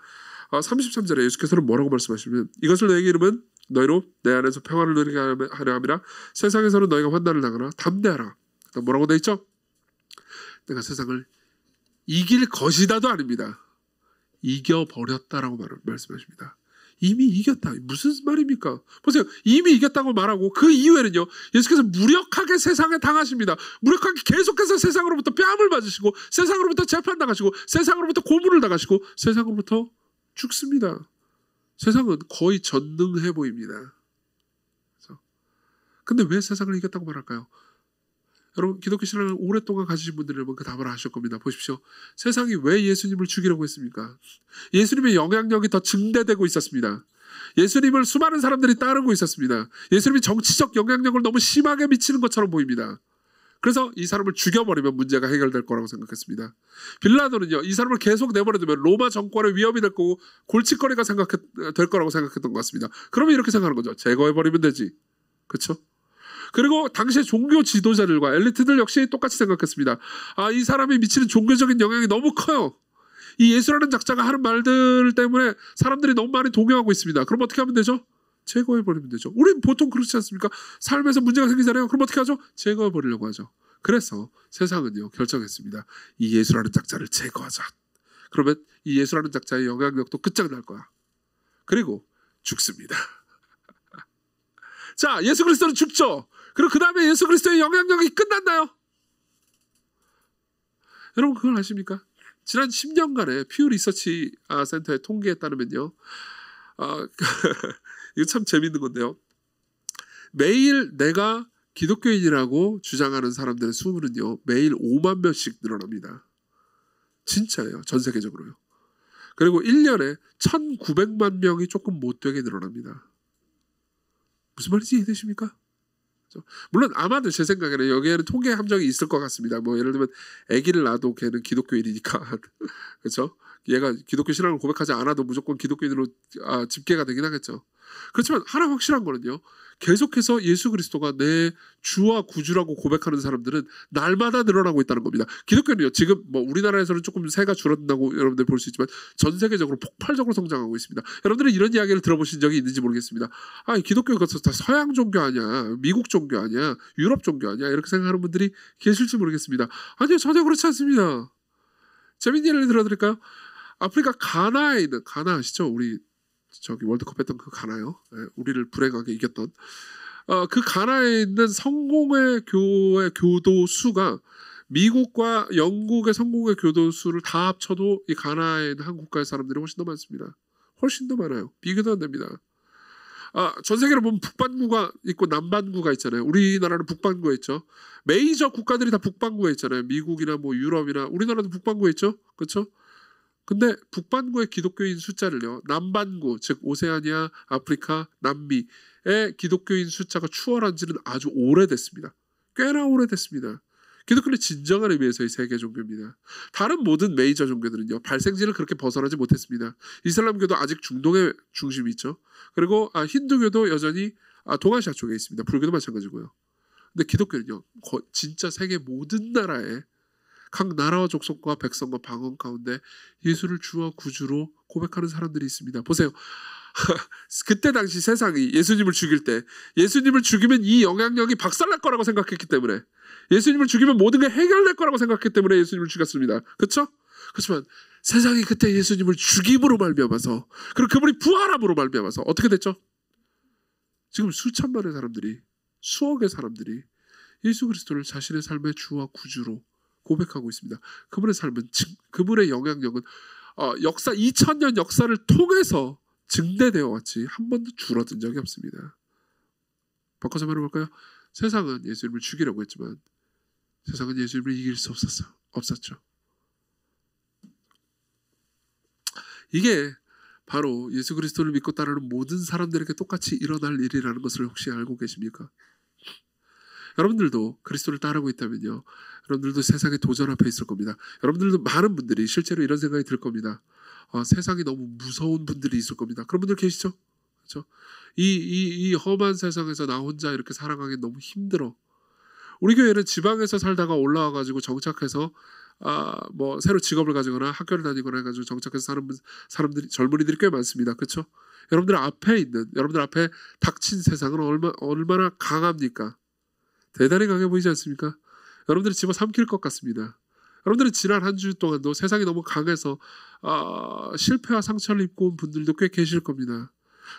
33절에 예수께서는 뭐라고 말씀하시면 이것을 너에게 이르면 너희로 내 안에서 평안을 누리게 하려 함이라. 세상에서는 너희가 환난을 당하나 담대하라. 뭐라고 돼 있죠? 내가 세상을 이길 것이다도 아닙니다. 이겨버렸다라고 말씀하십니다. 이미 이겼다. 무슨 말입니까? 보세요. 이미 이겼다고 말하고 그 이후에는요. 예수께서 무력하게 세상에 당하십니다. 무력하게 계속해서 세상으로부터 뺨을 맞으시고 세상으로부터 재판당하시고 세상으로부터 고문을 당하시고 세상으로부터 죽습니다. 세상은 거의 전능해 보입니다. 근데 왜 세상을 이겼다고 말할까요? 여러분 기독교 신앙을 오랫동안 가지신 분들이라면 그 답을 아실 겁니다. 보십시오. 세상이 왜 예수님을 죽이려고 했습니까? 예수님의 영향력이 더 증대되고 있었습니다. 예수님을 수많은 사람들이 따르고 있었습니다. 예수님이 정치적 영향력을 너무 심하게 미치는 것처럼 보입니다. 그래서 이 사람을 죽여버리면 문제가 해결될 거라고 생각했습니다. 빌라도는요. 이 사람을 계속 내버려두면 로마 정권의 위협이 될 거고 골칫거리가 될 거라고 생각했던 것 같습니다. 그러면 이렇게 생각하는 거죠. 제거해버리면 되지. 그렇죠? 그리고 당시의 종교 지도자들과 엘리트들 역시 똑같이 생각했습니다. 이 사람이 미치는 종교적인 영향이 너무 커요. 이 예수라는 작자가 하는 말들 때문에 사람들이 너무 많이 동요하고 있습니다. 그럼 어떻게 하면 되죠? 제거해버리면 되죠. 우리는 보통 그렇지 않습니까? 삶에서 문제가 생기잖아요. 그럼 어떻게 하죠? 제거해버리려고 하죠. 그래서 세상은요 결정했습니다. 이 예수라는 작자를 제거하자. 그러면 이 예수라는 작자의 영향력도 끝장날 거야. 그리고 죽습니다. 자, 예수 그리스도는 죽죠. 그리고 그 다음에 예수 그리스도의 영향력이 끝났나요? 여러분 그걸 아십니까? 지난 10년간의 퓨 리서치 센터의 통계에 따르면요. 이거 참 재밌는 건데요. 매일 내가 기독교인이라고 주장하는 사람들의 수는요. 매일 5만 명씩 늘어납니다. 진짜예요. 전 세계적으로요. 그리고 1년에 1,900만 명이 조금 못되게 늘어납니다. 무슨 말인지 이해되십니까? 물론 아마도 제 생각에는 여기에는 통계 함정이 있을 것 같습니다. 뭐 예를 들면 아기를 낳아도 걔는 기독교인이니까 그렇죠? 얘가 기독교 신앙을 고백하지 않아도 무조건 기독교인으로 집계가 되긴 하겠죠. 그렇지만 하나 확실한 거는요. 계속해서 예수 그리스도가 내 주와 구주라고 고백하는 사람들은 날마다 늘어나고 있다는 겁니다. 기독교는요. 지금 뭐 우리나라에서는 조금 세가 줄어든다고 여러분들 볼 수 있지만 전 세계적으로 폭발적으로 성장하고 있습니다. 여러분들은 이런 이야기를 들어보신 적이 있는지 모르겠습니다. 기독교가 다 서양 종교 아니야, 미국 종교 아니야, 유럽 종교 아니야 이렇게 생각하는 분들이 계실지 모르겠습니다. 아니요, 전혀 그렇지 않습니다. 재밌는 예를 들어드릴까요? 아프리카 가나에 있는, 가나 아시죠? 우리 저기 월드컵 했던 그 가나요. 네, 우리를 불행하게 이겼던 그 가나에 있는 성공의 교회 교도 수가 미국과 영국의 성공의 교도 수를 다 합쳐도 이 가나에 있는 한 국가의 사람들이 훨씬 더 많습니다. 훨씬 더 많아요. 비교도 안 됩니다. 전 세계로 보면 북반구가 있고 남반구가 있잖아요. 우리나라는 북반구에 있죠. 메이저 국가들이 다 북반구에 있잖아요. 미국이나 뭐 유럽이나 우리나라도 북반구에 있죠. 그렇죠? 근데 북반구의 기독교인 숫자를요. 남반구, 즉 오세아니아, 아프리카, 남미의 기독교인 숫자가 추월한 지는 아주 오래됐습니다. 꽤나 오래됐습니다. 기독교는 진정한 의미에서의 세계 종교입니다. 다른 모든 메이저 종교들은요. 발생지를 그렇게 벗어나지 못했습니다. 이슬람교도 아직 중동의 중심이 있죠. 그리고 힌두교도 여전히 동아시아 쪽에 있습니다. 불교도 마찬가지고요. 근데 기독교는요. 진짜 세계 모든 나라에 각 나라와 족속과 백성과 방언 가운데 예수를 주와 구주로 고백하는 사람들이 있습니다. 보세요. 그때 당시 세상이 예수님을 죽일 때 예수님을 죽이면 이 영향력이 박살날 거라고 생각했기 때문에 예수님을 죽이면 모든 게 해결될 거라고 생각했기 때문에 예수님을 죽였습니다. 그렇죠? 그렇지만 세상이 그때 예수님을 죽임으로 말미암아서 그리고 그분이 부활함으로 말미암아서 어떻게 됐죠? 지금 수천만의 사람들이 수억의 사람들이 예수 그리스도를 자신의 삶의 주와 구주로 고백하고 있습니다. 그분의 삶은 그분의 영향력은 역사 2000년 역사를 통해서 증대되어 왔지 한 번도 줄어든 적이 없습니다. 바꿔서 말해볼까요? 세상은 예수님을 죽이려고 했지만 세상은 예수님을 이길 수 없었죠. 이게 바로 예수 그리스도를 믿고 따르는 모든 사람들에게 똑같이 일어날 일이라는 것을 혹시 알고 계십니까? 여러분들도 그리스도를 따르고 있다면요. 여러분들도 세상의 도전 앞에 있을 겁니다. 여러분들도 많은 분들이 실제로 이런 생각이 들 겁니다. 세상이 너무 무서운 분들이 있을 겁니다. 그런 분들 계시죠? 그렇죠? 이 험한 세상에서 나 혼자 이렇게 살아가기 너무 힘들어. 우리 교회는 지방에서 살다가 올라와가지고 정착해서 뭐 새로 직업을 가지거나 학교를 다니거나 해가지고 정착해서 사는 사람들이 젊은이들이 꽤 많습니다. 그렇죠? 여러분들 앞에 닥친 세상은 얼마나 강합니까? 대단히 강해 보이지 않습니까? 여러분들이 집어삼킬 것 같습니다. 여러분들은 지난 한 주 동안도 세상이 너무 강해서 실패와 상처를 입고 온 분들도 꽤 계실 겁니다.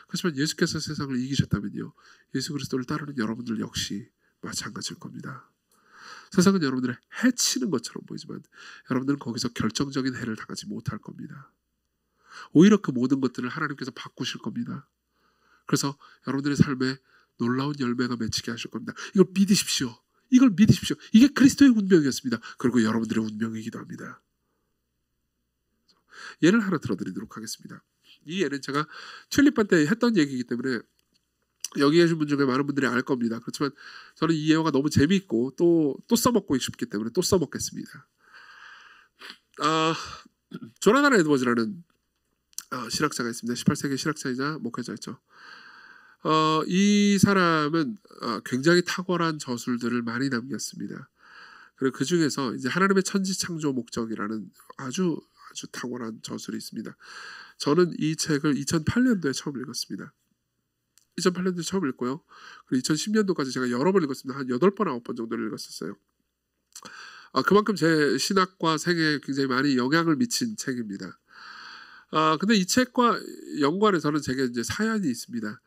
그렇지만 예수께서 세상을 이기셨다면요, 예수 그리스도를 따르는 여러분들 역시 마찬가지일 겁니다. 세상은 여러분들을 해치는 것처럼 보이지만 여러분들은 거기서 결정적인 해를 당하지 못할 겁니다. 오히려 그 모든 것들을 하나님께서 바꾸실 겁니다. 그래서 여러분들의 삶에 놀라운 열매가 맺히게 하실 겁니다. 이걸 믿으십시오. 이걸 믿으십시오. 이게 그리스도의 운명이었습니다. 그리고 여러분들의 운명이기도 합니다. 예를 하나 들어드리도록 하겠습니다. 이 예는 제가 튤립반 때 했던 얘기이기 때문에 여기 계신 분 중에 많은 분들이 알 겁니다. 그렇지만 저는 이 예화가 너무 재미있고 또 써먹고 싶기 때문에 또 써먹겠습니다. 조나단 에드워즈라는 신학자가 있습니다. 18세기 신학자이자 목회자였죠. 이 사람은 굉장히 탁월한 저술들을 많이 남겼습니다. 그리고 그 중에서 이제 하나님의 천지창조 목적이라는 아주 탁월한 저술이 있습니다. 저는 이 책을 2008년도에 처음 읽었습니다. 2008년도에 처음 읽고요. 그리고 2010년도까지 제가 여러 번 읽었습니다. 한 8번, 9번 정도를 읽었었어요. 그만큼 제 신학과 생애에 굉장히 많이 영향을 미친 책입니다. 근데 이 책과 연관해서는 제게 이제 사연이 있습니다.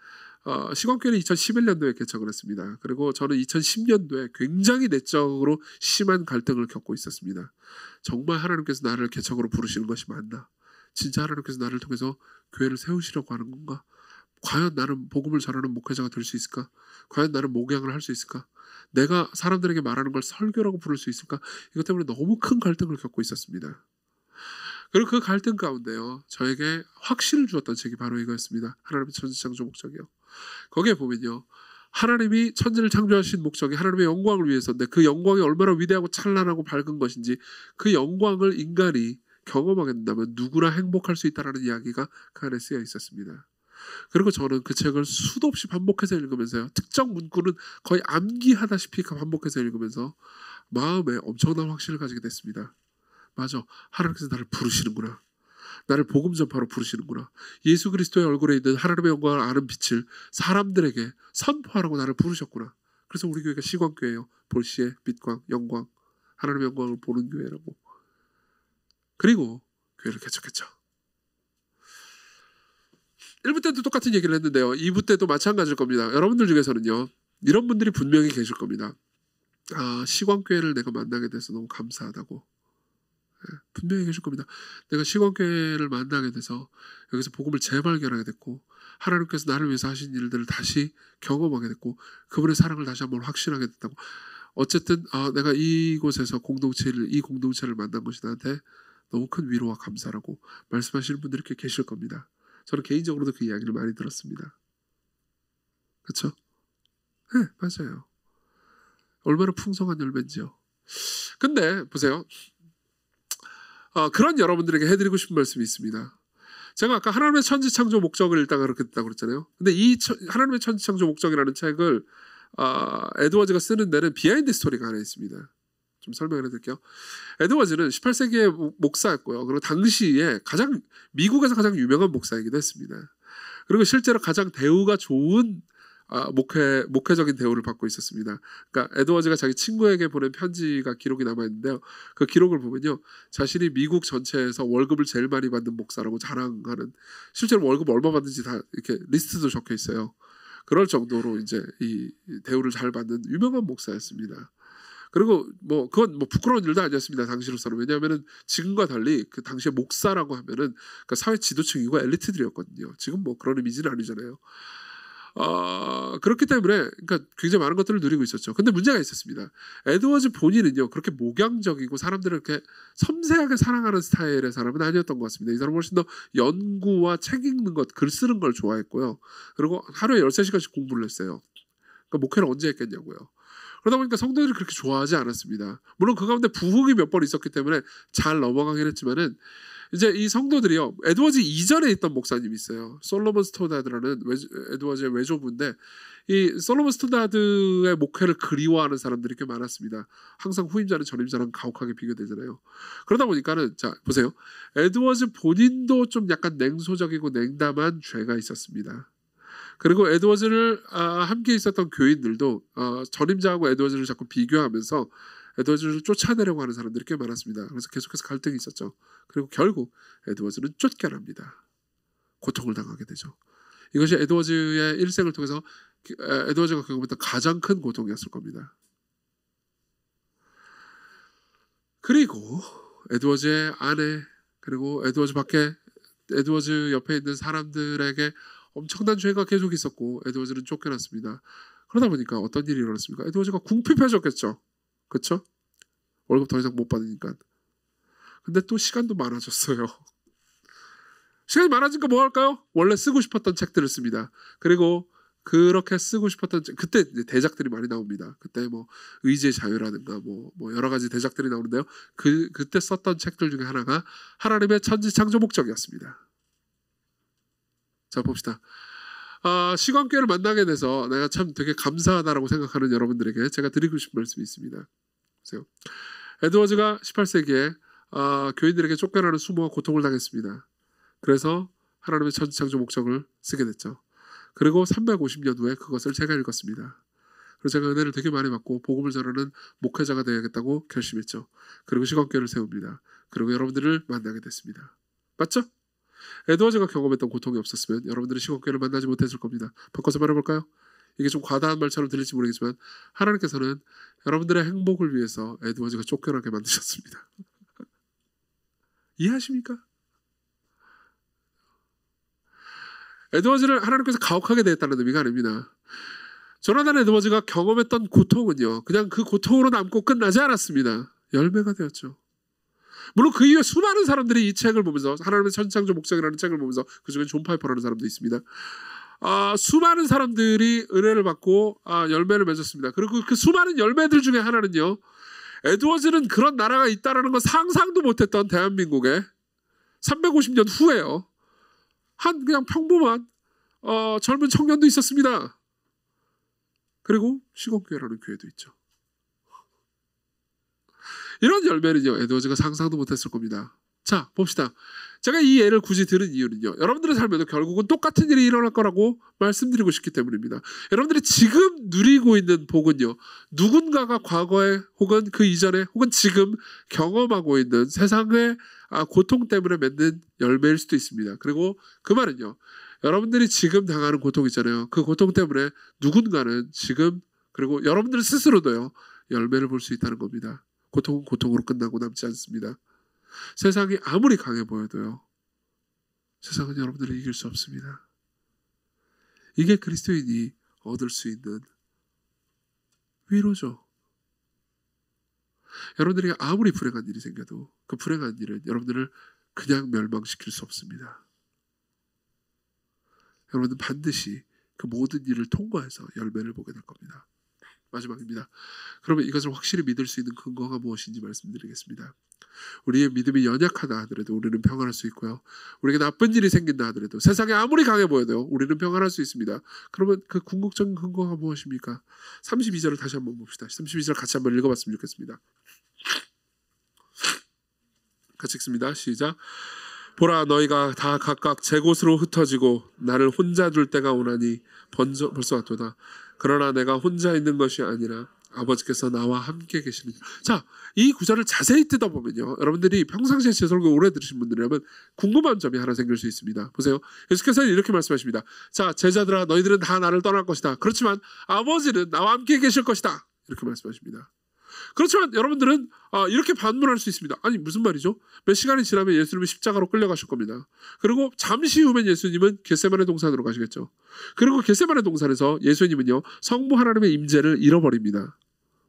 시건교회는 2011년도에 개척을 했습니다. 그리고 저는 2010년도에 굉장히 내적으로 심한 갈등을 겪고 있었습니다. 정말 하나님께서 나를 개척으로 부르시는 것이 맞나? 진짜 하나님께서 나를 통해서 교회를 세우시려고 하는 건가? 과연 나는 복음을 전하는 목회자가 될 수 있을까? 과연 나는 목양을 할 수 있을까? 내가 사람들에게 말하는 걸 설교라고 부를 수 있을까? 이것 때문에 너무 큰 갈등을 겪고 있었습니다. 그리고 그 갈등 가운데요, 저에게 확신을 주었던 책이 바로 이거였습니다. 하나님의 천지창조 목적이요. 거기에 보면요, 하나님이 천지를 창조하신 목적이 하나님의 영광을 위해서인데 그 영광이 얼마나 위대하고 찬란하고 밝은 것인지 그 영광을 인간이 경험하게 된다면 누구나 행복할 수 있다는 이야기가 그 안에 쓰여 있었습니다. 그리고 저는 그 책을 수도 없이 반복해서 읽으면서요, 특정 문구는 거의 암기하다시피 반복해서 읽으면서 마음에 엄청난 확신을 가지게 됐습니다. 맞아, 하나님께서 나를 부르시는구나. 나를 복음 전파로 부르시는구나. 예수 그리스도의 얼굴에 있는 하나님의 영광을 아는 빛을 사람들에게 선포하라고 나를 부르셨구나. 그래서 우리 교회가 시광교회예요. 볼시의 빛광, 영광, 하나님의 영광을 보는 교회라고. 그리고 교회를 개척했죠. 1부 때도 똑같은 얘기를 했는데요, 2부 때도 마찬가지일 겁니다. 여러분들 중에서는요, 이런 분들이 분명히 계실 겁니다. 시광교회를 내가 만나게 돼서 너무 감사하다고. 분명히 계실 겁니다. 내가 시광교회를 만나게 돼서 여기서 복음을 재발견하게 됐고 하나님께서 나를 위해서 하신 일들을 다시 경험하게 됐고 그분의 사랑을 다시 한번 확신하게 됐다고. 어쨌든 내가 이곳에서 이 공동체를 만난 것이 나한테 너무 큰 위로와 감사라고 말씀하시는 분들이 이렇게 계실 겁니다. 저는 개인적으로도 그 이야기를 많이 들었습니다. 그렇죠? 네, 맞아요. 얼마나 풍성한 열매인지요. 근데 보세요. 그런 여러분들에게 해드리고 싶은 말씀이 있습니다. 제가 아까 하나님의 천지창조 목적을 읽다가 그렇게 됐다고 그랬잖아요. 근데 이 하나님의 천지창조 목적이라는 책을 에드워즈가 쓰는 데는 비하인드 스토리가 하나 있습니다. 좀 설명을 해드릴게요. 에드워즈는 18세기의 목사였고요. 그리고 당시에 미국에서 가장 유명한 목사이기도 했습니다. 그리고 실제로 가장 대우가 좋은 목회적인 대우를 받고 있었습니다. 그러니까 에드워즈가 자기 친구에게 보낸 편지가 기록이 남아있는데요. 그 기록을 보면요, 자신이 미국 전체에서 월급을 제일 많이 받는 목사라고 자랑하는, 실제로 월급 얼마 받는지 다 이렇게 리스트도 적혀 있어요. 그럴 정도로 이제 이 대우를 잘 받는 유명한 목사였습니다. 그리고 그건 부끄러운 일도 아니었습니다, 당시로서는. 왜냐하면은 지금과 달리 그 당시에 목사라고 하면은 그러니까 사회 지도층이고 엘리트들이었거든요. 지금 그런 이미지는 아니잖아요. 그렇기 때문에 그러니까 굉장히 많은 것들을 누리고 있었죠. 근데 문제가 있었습니다. 에드워즈 본인은요, 그렇게 목양적이고 사람들을 이렇게 섬세하게 사랑하는 스타일의 사람은 아니었던 것 같습니다. 이 사람은 훨씬 더 연구와 책 읽는 것, 글 쓰는 걸 좋아했고요. 그리고 하루에 13시간씩 공부를 했어요. 그러니까 목회를 언제 했겠냐고요. 그러다 보니까 성도들이 그렇게 좋아하지 않았습니다. 물론 그 가운데 부흥이 몇 번 있었기 때문에 잘 넘어가긴 했지만은 이제 이 성도들이요, 에드워즈 이전에 있던 목사님이 있어요. 솔로몬 스토다드라는 에드워즈의 외조부인데 이 솔로몬 스토다드의 목회를 그리워하는 사람들이 꽤 많았습니다. 항상 후임자는 전임자랑 가혹하게 비교되잖아요. 그러다 보니까는 자 보세요, 에드워즈 본인도 좀 약간 냉소적이고 냉담한 죄가 있었습니다. 그리고 에드워즈를 함께 있었던 교인들도 전임자하고 에드워즈를 자꾸 비교하면서 에드워즈를 쫓아내려고 하는 사람들이 꽤 많았습니다. 그래서 계속해서 갈등이 있었죠. 그리고 결국 에드워즈는 쫓겨납니다. 고통을 당하게 되죠. 이것이 에드워즈의 일생을 통해서 에드워즈가 경험했던 가장 큰 고통이었을 겁니다. 그리고 에드워즈의 아내, 그리고 에드워즈 옆에 있는 사람들에게 엄청난 죄가 계속 있었고 에드워즈는 쫓겨났습니다. 그러다 보니까 어떤 일이 일어났습니까? 에드워즈가 궁핍해졌겠죠. 그렇죠? 월급 더 이상 못 받으니까. 근데 또 시간도 많아졌어요. 시간이 많아지니까 뭐 할까요? 원래 쓰고 싶었던 책들을 씁니다. 그리고 그렇게 쓰고 싶었던 그때 이제 대작들이 많이 나옵니다. 그때 뭐 의지의 자유라든가 뭐 여러 가지 대작들이 나오는데요. 그때 썼던 책들 중에 하나가 하나님의 천지창조 목적이었습니다. 자, 봅시다. 시간교회를 만나게 돼서 내가 참 되게 감사하다라고 생각하는 여러분들에게 제가 드리고 싶은 말씀이 있습니다. 보세요. 에드워즈가 18세기에 교인들에게 쫓겨나는 수모와 고통을 당했습니다. 그래서 하나님의 천지창조 목적을 쓰게 됐죠. 그리고 350년 후에 그것을 제가 읽었습니다. 그래서 제가 은혜를 되게 많이 받고 복음을 전하는 목회자가 되야겠다고 결심했죠. 그리고 시간교회를 세웁니다. 그리고 여러분들을 만나게 됐습니다. 맞죠? 에드워즈가 경험했던 고통이 없었으면 여러분들이 시간교회를 만나지 못했을 겁니다. 바꿔서 말해볼까요? 이게 좀 과다한 말처럼 들릴지 모르겠지만 하나님께서는 여러분들의 행복을 위해서 에드워즈가 쫓겨나게 만드셨습니다. 이해하십니까? 에드워즈를 하나님께서 가혹하게 대했다는 의미가 아닙니다. 조나단 에드워즈가 경험했던 고통은요, 그냥 그 고통으로 남고 끝나지 않았습니다. 열매가 되었죠. 물론 그 이후에 수많은 사람들이 이 책을 보면서, 하나님의 천지창조 목적이라는 책을 보면서, 그중에 존 파이퍼라는 사람도 있습니다. 수많은 사람들이 은혜를 받고 열매를 맺었습니다. 그리고 그 수많은 열매들 중에 하나는요, 에드워즈는 그런 나라가 있다는 건 상상도 못했던 대한민국에 350년 후에요, 한 그냥 평범한 젊은 청년도 있었습니다. 그리고 시공교회라는 교회도 있죠. 이런 열매는요, 에드워즈가 상상도 못했을 겁니다. 자, 봅시다. 제가 이 예를 굳이 들은 이유는요, 여러분들의 삶에도 결국은 똑같은 일이 일어날 거라고 말씀드리고 싶기 때문입니다. 여러분들이 지금 누리고 있는 복은요, 누군가가 과거에 혹은 그 이전에 혹은 지금 경험하고 있는 세상의 고통 때문에 맺는 열매일 수도 있습니다. 그리고 그 말은요, 여러분들이 지금 당하는 고통 있잖아요. 그 고통 때문에 누군가는 지금, 그리고 여러분들 스스로도요, 열매를 볼 수 있다는 겁니다. 고통은 고통으로 끝나고 남지 않습니다. 세상이 아무리 강해 보여도요, 세상은 여러분들을 이길 수 없습니다. 이게 그리스도인이 얻을 수 있는 위로죠. 여러분들이 아무리 불행한 일이 생겨도 그 불행한 일은 여러분들을 그냥 멸망시킬 수 없습니다. 여러분은 반드시 그 모든 일을 통과해서 열매를 보게 될 겁니다. 마지막입니다. 그러면 이것을 확실히 믿을 수 있는 근거가 무엇인지 말씀드리겠습니다. 우리의 믿음이 연약하다 하더라도 우리는 평안할 수 있고요, 우리에게 나쁜 일이 생긴다 하더라도, 세상이 아무리 강해 보여도 우리는 평안할 수 있습니다. 그러면 그 궁극적인 근거가 무엇입니까? 32절을 다시 한번 봅시다. 32절 같이 한번 읽어봤으면 좋겠습니다. 같이 읽습니다. 시작. 보라, 너희가 다 각각 제 곳으로 흩어지고 나를 혼자 둘 때가 오나니 벌써 왔도다. 그러나 내가 혼자 있는 것이 아니라 아버지께서 나와 함께 계시는. 자, 이 구절을 자세히 뜯어보면요, 여러분들이 평상시에 제 설교 오래 들으신 분들이라면 궁금한 점이 하나 생길 수 있습니다. 보세요. 예수께서는 이렇게 말씀하십니다. 자, 제자들아, 너희들은 다 나를 떠날 것이다. 그렇지만 아버지는 나와 함께 계실 것이다. 이렇게 말씀하십니다. 그렇지만 여러분들은 이렇게 반문할 수 있습니다. 아니, 무슨 말이죠? 몇 시간이 지나면 예수님은 십자가로 끌려가실 겁니다. 그리고 잠시 후면 예수님은 겟세마네 동산으로 가시겠죠. 그리고 겟세마네 동산에서 예수님은요, 성부 하나님의 임재를 잃어버립니다.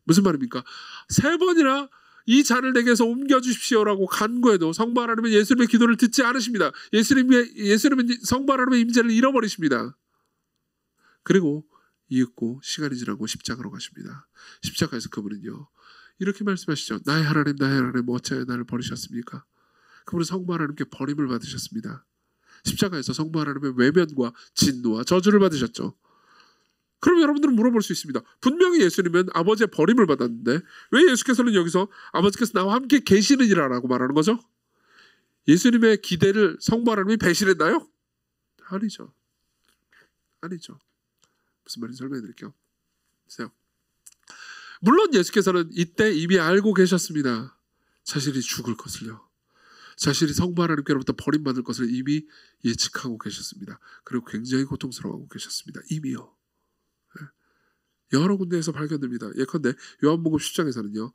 무슨 말입니까? 3번이나 이 잔을 내게서 옮겨주십시오라고 간구해도 성부 하나님은 예수님의 기도를 듣지 않으십니다. 예수님은 성부 하나님의 임재를 잃어버리십니다. 그리고 이윽고 시간이 지나고 십자가로 가십니다. 십자가에서 그분은요, 이렇게 말씀하시죠. 나의 하나님, 나의 하나님, 어찌하여 나를 버리셨습니까? 그분은 성부 하나님께 버림을 받으셨습니다. 십자가에서 성부 하나님의 외면과 진노와 저주를 받으셨죠. 그럼 여러분들은 물어볼 수 있습니다. 분명히 예수님은 아버지의 버림을 받았는데 왜 예수께서는 여기서 아버지께서 나와 함께 계시느니라라고 말하는 거죠? 예수님의 기대를 성부 하나님이 배신했나요? 아니죠. 아니죠. 무슨 말인지 설명해 드릴게요. 보세요. 물론 예수께서는 이때 이미 알고 계셨습니다. 자신이 죽을 것을요. 자신이 성부 하나님께로부터 버림받을 것을 이미 예측하고 계셨습니다. 그리고 굉장히 고통스러워하고 계셨습니다. 이미요. 여러 군데에서 발견됩니다. 예컨대 요한복음 10장에서는요.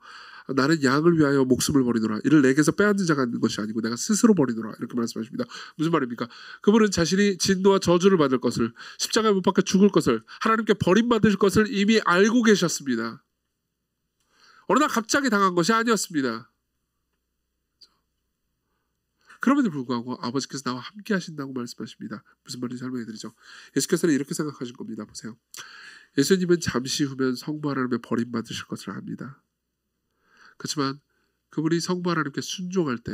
나는 양을 위하여 목숨을 버리노라. 이를 내게서 빼앗는 자가 있는 것이 아니고 내가 스스로 버리노라. 이렇게 말씀하십니다. 무슨 말입니까? 그분은 자신이 진노와 저주를 받을 것을, 십자가에 못 박혀 죽을 것을, 하나님께 버림받을 것을 이미 알고 계셨습니다. 어느 날 갑자기 당한 것이 아니었습니다. 그럼에도 불구하고 아버지께서 나와 함께 하신다고 말씀하십니다. 무슨 말인지 설명해 드리죠. 예수께서는 이렇게 생각하신 겁니다. 보세요. 예수님은 잠시 후면 성부 하나님의 버림받으실 것을 압니다. 그렇지만 그분이 성부 하나님께 순종할 때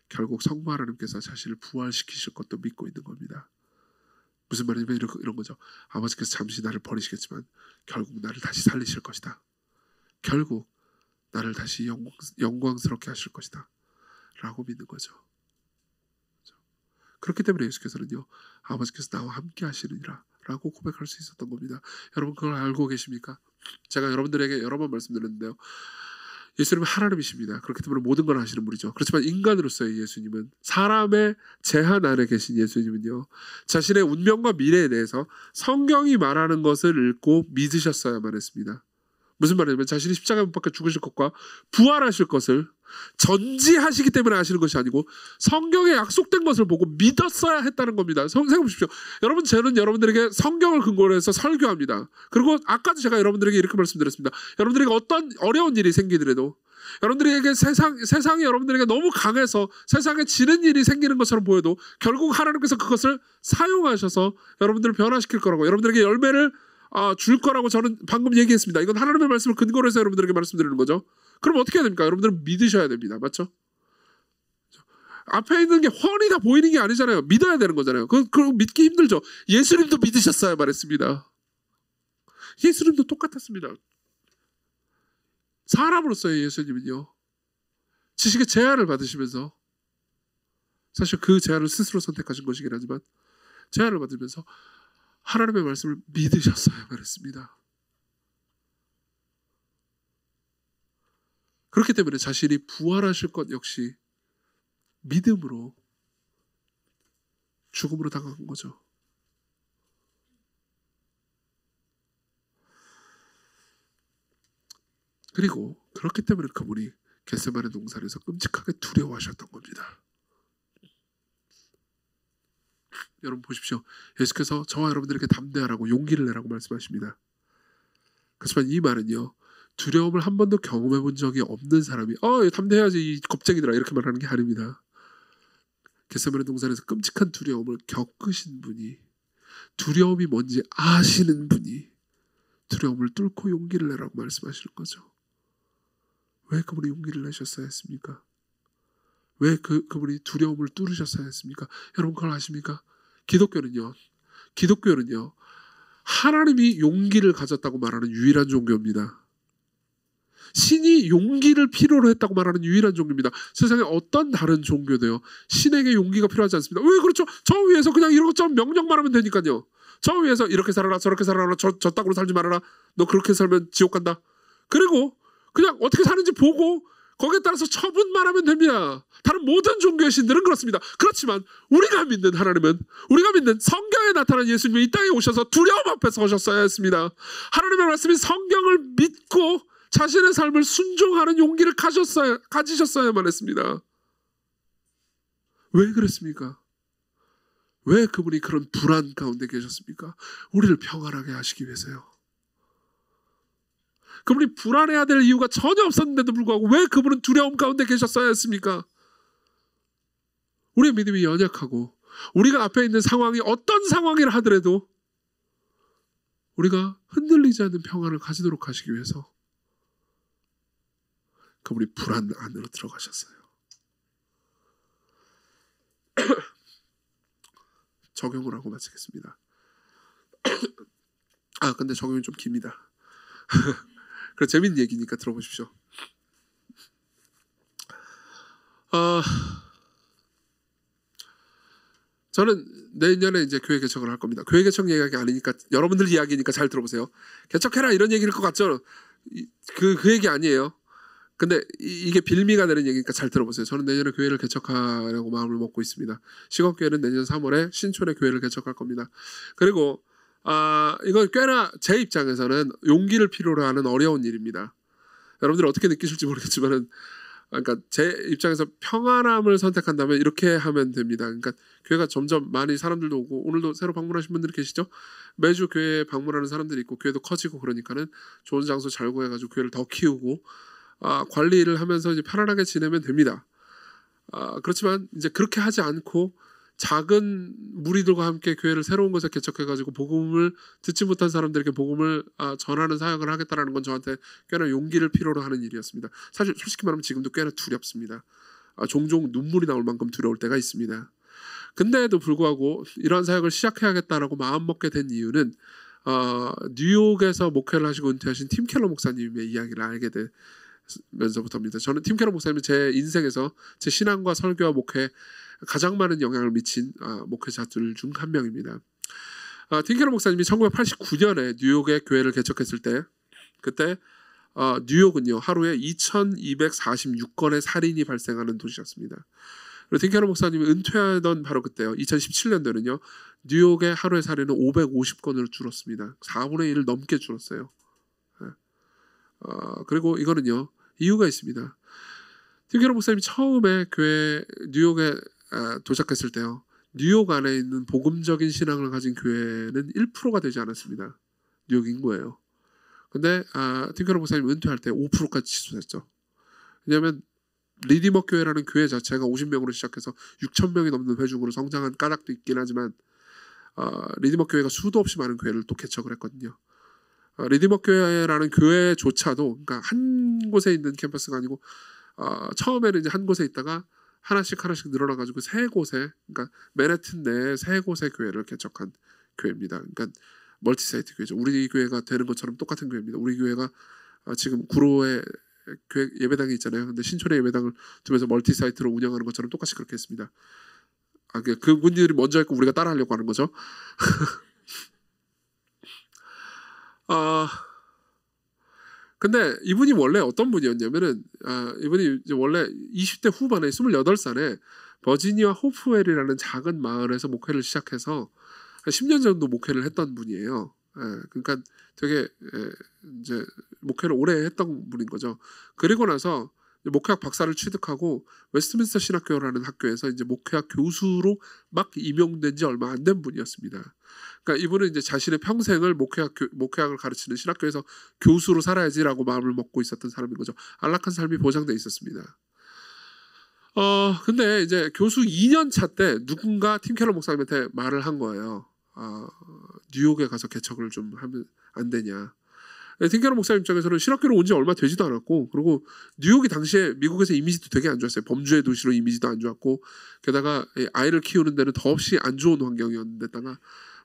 결국 성부 하나님께서 자신을 부활시키실 것도 믿고 있는 겁니다. 무슨 말이냐면 이런 거죠. 아버지께서 잠시 나를 버리시겠지만 결국 나를 다시 살리실 것이다. 결국 나를 다시 영광스럽게 하실 것이다. 라고 믿는 거죠. 그렇기 때문에 예수께서는요. 아버지께서 나와 함께 하시느니라 라고 고백할 수 있었던 겁니다. 여러분 그걸 알고 계십니까? 제가 여러분들에게 여러 번 말씀드렸는데요. 예수님은 하나님이십니다. 그렇기 때문에 모든 걸 하시는 분이죠. 그렇지만 인간으로서의 예수님은, 사람의 제한 안에 계신 예수님은요. 자신의 운명과 미래에 대해서 성경이 말하는 것을 읽고 믿으셨어야만 했습니다. 무슨 말이냐면 자신이 십자가에 못 박혀 죽으실 것과 부활하실 것을 전지하시기 때문에 아시는 것이 아니고 성경에 약속된 것을 보고 믿었어야 했다는 겁니다. 생각해 보십시오. 여러분, 저는 여러분들에게 성경을 근거로 해서 설교합니다. 그리고 아까도 제가 여러분들에게 이렇게 말씀드렸습니다. 여러분들에게 어떤 어려운 일이 생기더라도, 여러분들에게 세상이 여러분들에게 너무 강해서 세상에 지는 일이 생기는 것처럼 보여도 결국 하나님께서 그것을 사용하셔서 여러분들을 변화시킬 거라고, 여러분들에게 열매를 줄 거라고 저는 방금 얘기했습니다. 이건 하나님의 말씀을 근거로 해서 여러분들에게 말씀드리는 거죠. 그럼 어떻게 해야 됩니까? 여러분들은 믿으셔야 됩니다. 맞죠? 앞에 있는 게 훤히 다 보이는 게 아니잖아요. 믿어야 되는 거잖아요. 그거 믿기 힘들죠. 예수님도 믿으셨어야 말했습니다. 예수님도 똑같았습니다. 사람으로서의 예수님은요. 지식의 제한을 받으시면서, 사실 그 제한을 스스로 선택하신 것이긴 하지만 제한을 받으면서 하나님의 말씀을 믿으셨어야 말했습니다. 그렇기 때문에 자신이 부활하실 것 역시 믿음으로 죽음으로 당한 거죠. 그리고 그렇기 때문에 그분이 겟세마네 동산에서 끔찍하게 두려워하셨던 겁니다. 여러분 보십시오. 예수께서 저와 여러분들에게 담대하라고 용기를 내라고 말씀하십니다. 그렇지만 이 말은요. 두려움을 한 번도 경험해 본 적이 없는 사람이 담대해야지 이 겁쟁이들아 이렇게 말하는 게 아닙니다. 겟세마네 동산에서 끔찍한 두려움을 겪으신 분이, 두려움이 뭔지 아시는 분이 두려움을 뚫고 용기를 내라고 말씀하시는 거죠. 왜 그분이 용기를 내셨어야 했습니까? 왜 그분이 두려움을 뚫으셨어야 했습니까? 여러분 그걸 아십니까? 기독교는요. 하나님이 용기를 가졌다고 말하는 유일한 종교입니다. 신이 용기를 필요로 했다고 말하는 유일한 종교입니다. 세상에 어떤 다른 종교도요. 신에게 용기가 필요하지 않습니다. 왜 그렇죠? 저 위에서 그냥 이런것처럼 명령만 하면 되니까요. 저 위에서 이렇게 살아라 저렇게 살아라 저 땅으로 살지 말아라. 너 그렇게 살면 지옥 간다. 그리고 그냥 어떻게 사는지 보고 거기에 따라서 처분만 하면 됩니다. 다른 모든 종교의 신들은 그렇습니다. 그렇지만 우리가 믿는 하나님은, 우리가 믿는 성경에 나타난 예수님이 이 땅에 오셔서 두려움 앞에 서셨어야 했습니다. 하나님의 말씀이 성경을 믿고 자신의 삶을 순종하는 용기를 가지셨어야만 했습니다. 왜 그랬습니까? 왜 그분이 그런 불안 가운데 계셨습니까? 우리를 평안하게 하시기 위해서요. 그분이 불안해야 될 이유가 전혀 없었는데도 불구하고 왜 그분은 두려움 가운데 계셨어야 했습니까? 우리의 믿음이 연약하고 우리가 앞에 있는 상황이 어떤 상황이라 하더라도 우리가 흔들리지 않는 평안을 가지도록 하시기 위해서 그분이 불안 안으로 들어가셨어요. 적용을 하고 마치겠습니다. 근데 적용이 좀 깁니다. 그래 재밌는 얘기니까 들어보십시오. 저는 내년에 이제 교회 개척을 할 겁니다. 교회 개척 이야기 아니니까 여러분들 이야기니까 잘 들어보세요. 개척해라 이런 얘기일 것 같죠? 그 얘기 아니에요. 근데 이게 빌미가 되는 얘기니까 잘 들어보세요. 저는 내년에 교회를 개척하려고 마음을 먹고 있습니다. 시각교회는 내년 3월에 신촌에 교회를 개척할 겁니다. 그리고 이건 꽤나 제 입장에서는 용기를 필요로 하는 어려운 일입니다. 여러분들 어떻게 느끼실지 모르겠지만은, 그러니까 제 입장에서 평안함을 선택한다면 이렇게 하면 됩니다. 그러니까 교회가 점점 많이 사람들도 오고, 오늘도 새로 방문하신 분들이 계시죠? 매주 교회에 방문하는 사람들이 있고 교회도 커지고, 그러니까는 좋은 장소 잘 구해가지고 교회를 더 키우고 관리를 하면서 이제 편안하게 지내면 됩니다. 그렇지만 이제 그렇게 하지 않고 작은 무리들과 함께 교회를 새로운 곳에 개척해가지고 복음을 듣지 못한 사람들에게 복음을 전하는 사역을 하겠다라는 건 저한테 꽤나 용기를 필요로 하는 일이었습니다. 사실 솔직히 말하면 지금도 꽤나 두렵습니다. 종종 눈물이 나올 만큼 두려울 때가 있습니다. 근데도 불구하고 이러한 사역을 시작해야겠다라고 마음먹게 된 이유는 뉴욕에서 목회를 하시고 은퇴하신 팀 켈러 목사님의 이야기를 알게 되면서부터입니다. 저는 팀 켈러 목사님은 제 인생에서 제 신앙과 설교와 목회에 가장 많은 영향을 미친 목회자들 중 한 명입니다. 팀 켈러 목사님이 1989년에 뉴욕에 교회를 개척했을 때, 그때 뉴욕은요 하루에 2246건의 살인이 발생하는 도시였습니다. 그리고 팀 켈러 목사님이 은퇴하던 바로 그때요, 2017년도에는요 뉴욕의 하루의 살인은 550건으로 줄었습니다. 4분의 1을 넘게 줄었어요. 그리고 이거는요 이유가 있습니다. 팀 켈러 목사님이 처음에 교회 뉴욕에 도착했을 때요, 뉴욕 안에 있는 복음적인 신앙을 가진 교회는 1%가 되지 않았습니다. 뉴욕 인구예요. 근데 팀 켈러 목사님 은퇴할 때 5%까지 치솟았죠. 왜냐하면 리디머 교회라는 교회 자체가 50명으로 시작해서 6,000명이 넘는 회중으로 성장한 까닭도 있긴 하지만 리디머 교회가 수도 없이 많은 교회를 또 개척을 했거든요. 리디머 교회라는 교회조차도, 그러니까 한 곳에 있는 캠퍼스가 아니고 처음에는 이제 한 곳에 있다가 하나씩 늘어나가지고 세 곳에, 그러니까 맨해튼 내에 세 곳의 교회를 개척한 교회입니다. 그러니까 멀티사이트 교회죠. 우리 교회가 되는 것처럼 똑같은 교회입니다. 우리 교회가 지금 구로에 교회 예배당이 있잖아요. 근데 신촌에 예배당을 두면서 멀티사이트로 운영하는 것처럼 똑같이 그렇게 했습니다. 그분들이 먼저 했고 우리가 따라하려고 하는 거죠. 근데 이분이 원래 어떤 분이었냐면은 이분이 이제 원래 20대 후반에 28살에 버지니아 호프웰이라는 작은 마을에서 목회를 시작해서 한 10년 정도 목회를 했던 분이에요. 그러니까 되게 이제 목회를 오래 했던 분인 거죠. 그리고 나서 목회학 박사를 취득하고 웨스트민스터 신학교라는 학교에서 이제 목회학 교수로 막 임용된 지 얼마 안 된 분이었습니다. 그러니까 이분은 이제 자신의 평생을 목회학을 가르치는 신학교에서 교수로 살아야지라고 마음을 먹고 있었던 사람인 거죠. 안락한 삶이 보장돼 있었습니다. 근데 이제 교수 2년 차 때 누군가 팀 켈러 목사님한테 말을 한 거예요. 뉴욕에 가서 개척을 좀 하면 안 되냐. 팀 켈러 목사님 입장에서는 신학교로 온 지 얼마 되지도 않았고, 그리고 뉴욕이 당시에 미국에서 이미지도 되게 안 좋았어요. 범죄의 도시로 이미지도 안 좋았고, 게다가 아이를 키우는 데는 더없이 안 좋은 환경이었는데다가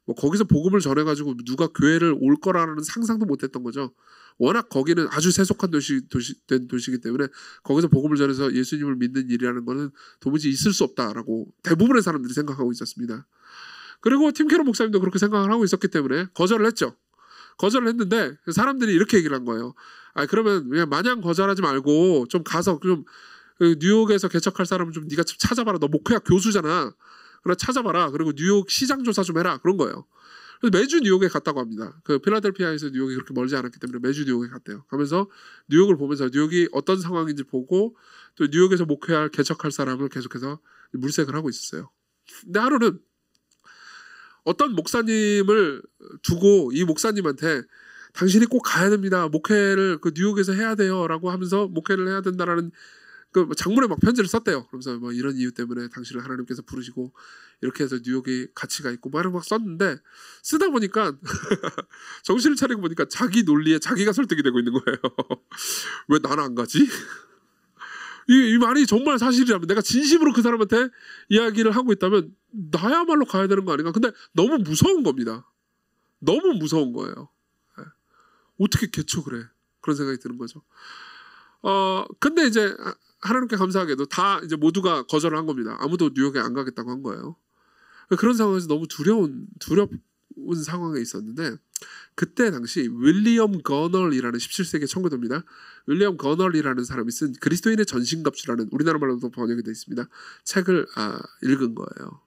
뭐 거기서 복음을 전해가지고 누가 교회를 올 거라는 상상도 못했던 거죠. 워낙 거기는 아주 세속한 도시이기 때문에 거기서 복음을 전해서 예수님을 믿는 일이라는 거는 도무지 있을 수 없다라고 대부분의 사람들이 생각하고 있었습니다. 그리고 팀 켈러 목사님도 그렇게 생각을 하고 있었기 때문에 거절을 했죠. 거절을 했는데 사람들이 이렇게 얘기를 한 거예요. 그러면 그냥 마냥 거절하지 말고 좀 가서 좀 뉴욕에서 개척할 사람은 좀 네가 좀 찾아봐라. 너 목회학 교수잖아. 그래 찾아봐라. 그리고 뉴욕 시장 조사 좀 해라. 그런 거예요. 그래서 매주 뉴욕에 갔다고 합니다. 그 필라델피아에서 뉴욕이 그렇게 멀지 않았기 때문에 매주 뉴욕에 갔대요. 가면서 뉴욕을 보면서 뉴욕이 어떤 상황인지 보고 또 뉴욕에서 목회할 개척할 사람을 계속해서 물색을 하고 있었어요. 근데 하루는 어떤 목사님을 두고 이 목사님한테 당신이 꼭 가야 됩니다. 목회를 그 뉴욕에서 해야 돼요라고 하면서 목회를 해야 된다라는 그 장문에 막 편지를 썼대요. 그러면서 뭐 이런 이유 때문에 당신을 하나님께서 부르시고 이렇게 해서 뉴욕에 가치가 있고 막 썼는데 쓰다 보니까 정신을 차리고 보니까 자기 논리에 자기가 설득이 되고 있는 거예요. 왜 나는 안 가지? 이 말이 정말 사실이라면, 내가 진심으로 그 사람한테 이야기를 하고 있다면 나야말로 가야 되는 거 아닌가? 근데 너무 무서운 겁니다. 너무 무서운 거예요. 어떻게 개척을 해? 그런 생각이 드는 거죠. 근데 이제 하나님께 감사하게도 다 이제 모두가 거절을 한 겁니다. 아무도 뉴욕에 안 가겠다고 한 거예요. 그런 상황에서 너무 두려운 상황에 있었는데 그때 당시 윌리엄 거널이라는 17세기 청교도입니다. 윌리엄 거널이라는 사람이 쓴 그리스도인의 전신갑주라는 우리나라 말로도 번역이 되어 있습니다. 책을 읽은 거예요.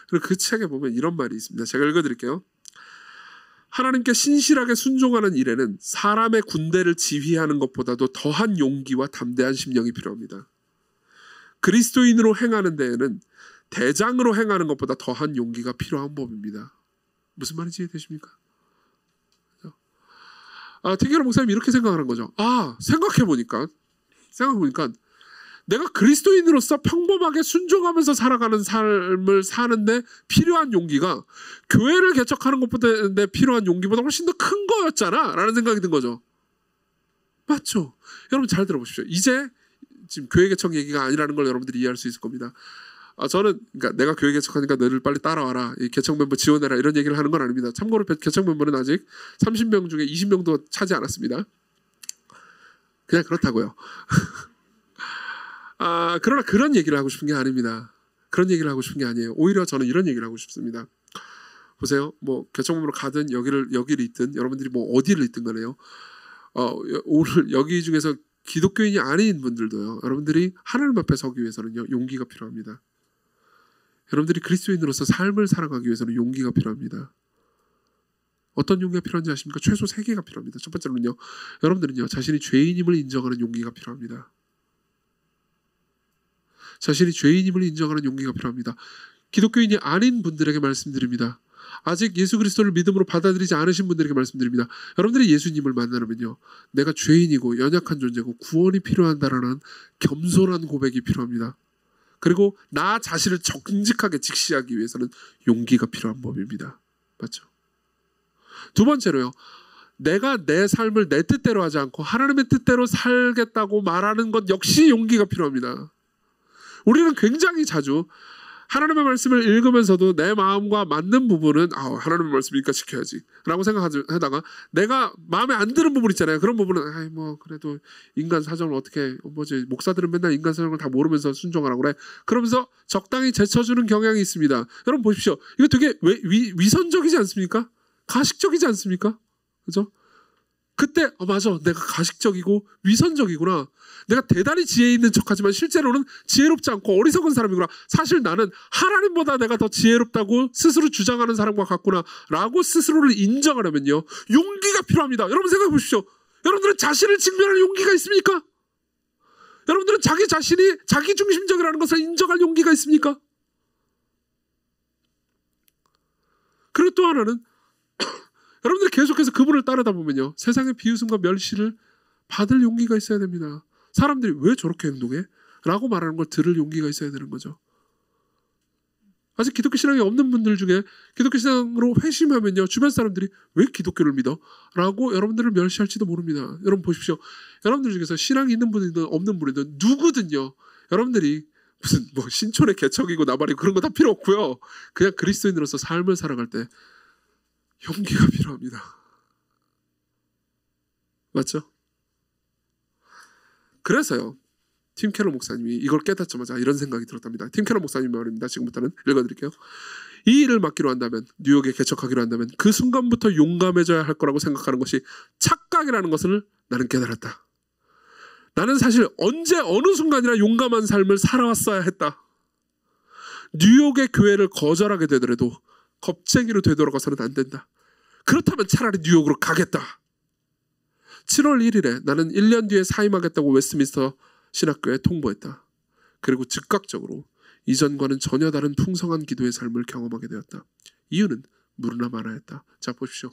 그리고 그 책에 보면 이런 말이 있습니다. 제가 읽어드릴게요. 하나님께 신실하게 순종하는 일에는 사람의 군대를 지휘하는 것보다도 더한 용기와 담대한 심령이 필요합니다. 그리스도인으로 행하는 데에는 대장으로 행하는 것보다 더한 용기가 필요한 법입니다. 무슨 말인지 이해되십니까? 팅케러 목사님이 이렇게 생각하는 거죠. 생각해보니까 내가 그리스도인으로서 평범하게 순종하면서 살아가는 삶을 사는데 필요한 용기가 교회를 개척하는 것보다 필요한 용기보다 훨씬 더 큰 거였잖아 라는 생각이 든 거죠. 맞죠? 여러분 잘 들어보십시오. 이제 지금 교회 개척 얘기가 아니라는 걸 여러분들이 이해할 수 있을 겁니다. 저는 그러니까 내가 교회 개척하니까 너희들 빨리 따라와라. 이 개척 멤버 지원해라. 이런 얘기를 하는 건 아닙니다. 참고로 개척 멤버는 아직 30명 중에 20명도 차지 않았습니다. 그냥 그렇다고요. 그러나 그런 얘기를 하고 싶은 게 아닙니다. 그런 얘기를 하고 싶은 게 아니에요. 오히려 저는 이런 얘기를 하고 싶습니다. 보세요. 뭐 개척 멤버로 가든 여기를 있든 여러분들이 뭐 어디를 있든 간에요. 오늘 여기 중에서 기독교인이 아닌 분들도요. 여러분들이 하나님 앞에 서기 위해서는요. 용기가 필요합니다. 여러분들이 그리스도인으로서 삶을 살아가기 위해서는 용기가 필요합니다. 어떤 용기가 필요한지 아십니까? 최소 3개가 필요합니다. 첫 번째로는요. 여러분들은요. 자신이 죄인임을 인정하는 용기가 필요합니다. 자신이 죄인임을 인정하는 용기가 필요합니다. 기독교인이 아닌 분들에게 말씀드립니다. 아직 예수 그리스도를 믿음으로 받아들이지 않으신 분들에게 말씀드립니다. 여러분들이 예수님을 만나려면요. 내가 죄인이고 연약한 존재고 구원이 필요한다라는 겸손한 고백이 필요합니다. 그리고 나 자신을 정직하게 직시하기 위해서는 용기가 필요한 법입니다. 맞죠? 두 번째로요. 내가 내 삶을 내 뜻대로 하지 않고 하나님의 뜻대로 살겠다고 말하는 것 역시 용기가 필요합니다. 우리는 굉장히 자주 하나님의 말씀을 읽으면서도 내 마음과 맞는 부분은 하나님의 말씀이니까 지켜야지 라고 생각하다가 내가 마음에 안 드는 부분 있잖아요. 그런 부분은 그래도 인간 사정을 어떻게 목사들은 맨날 인간 사정을 다 모르면서 순종하라고 그래. 그러면서 적당히 제쳐주는 경향이 있습니다. 여러분 보십시오. 이거 되게 위선적이지 않습니까? 가식적이지 않습니까? 그죠? 그때 맞아 내가 가식적이고 위선적이구나. 내가 대단히 지혜 있는 척하지만 실제로는 지혜롭지 않고 어리석은 사람이구나. 사실 나는 하나님보다 내가 더 지혜롭다고 스스로 주장하는 사람과 같구나 라고 스스로를 인정하려면요. 용기가 필요합니다. 여러분 생각해 보십시오. 여러분들은 자신을 직면할 용기가 있습니까? 여러분들은 자기 자신이 자기중심적이라는 것을 인정할 용기가 있습니까? 그리고 또 하나는 여러분들이 계속해서 그분을 따르다 보면요. 세상의 비웃음과 멸시를 받을 용기가 있어야 됩니다. 사람들이 왜 저렇게 행동해? 라고 말하는 걸 들을 용기가 있어야 되는 거죠. 아직 기독교 신앙이 없는 분들 중에 기독교 신앙으로 회심하면요. 주변 사람들이 왜 기독교를 믿어? 라고 여러분들을 멸시할지도 모릅니다. 여러분 보십시오. 여러분들 중에서 신앙이 있는 분이든 없는 분이든 누구든요. 여러분들이 무슨 신촌의 개척이고 나발이고 그런 거 다 필요 없고요. 그냥 그리스도인으로서 삶을 살아갈 때 용기가 필요합니다. 맞죠? 그래서요. 팀 캐럴 목사님이 이걸 깨닫자마자 이런 생각이 들었답니다. 팀 캐럴 목사님 말입니다. 지금부터는 읽어드릴게요. 이 일을 맡기로 한다면, 뉴욕에 개척하기로 한다면 그 순간부터 용감해져야 할 거라고 생각하는 것이 착각이라는 것을 나는 깨달았다. 나는 사실 언제 어느 순간이나 용감한 삶을 살아왔어야 했다. 뉴욕의 교회를 거절하게 되더라도 겁쟁이로 되돌아가서는 안 된다. 그렇다면 차라리 뉴욕으로 가겠다. 7월 1일에 나는 1년 뒤에 사임하겠다고 웨스트민스터 신학교에 통보했다. 그리고 즉각적으로 이전과는 전혀 다른 풍성한 기도의 삶을 경험하게 되었다. 이유는 무르나 마나였다. 자 보십시오.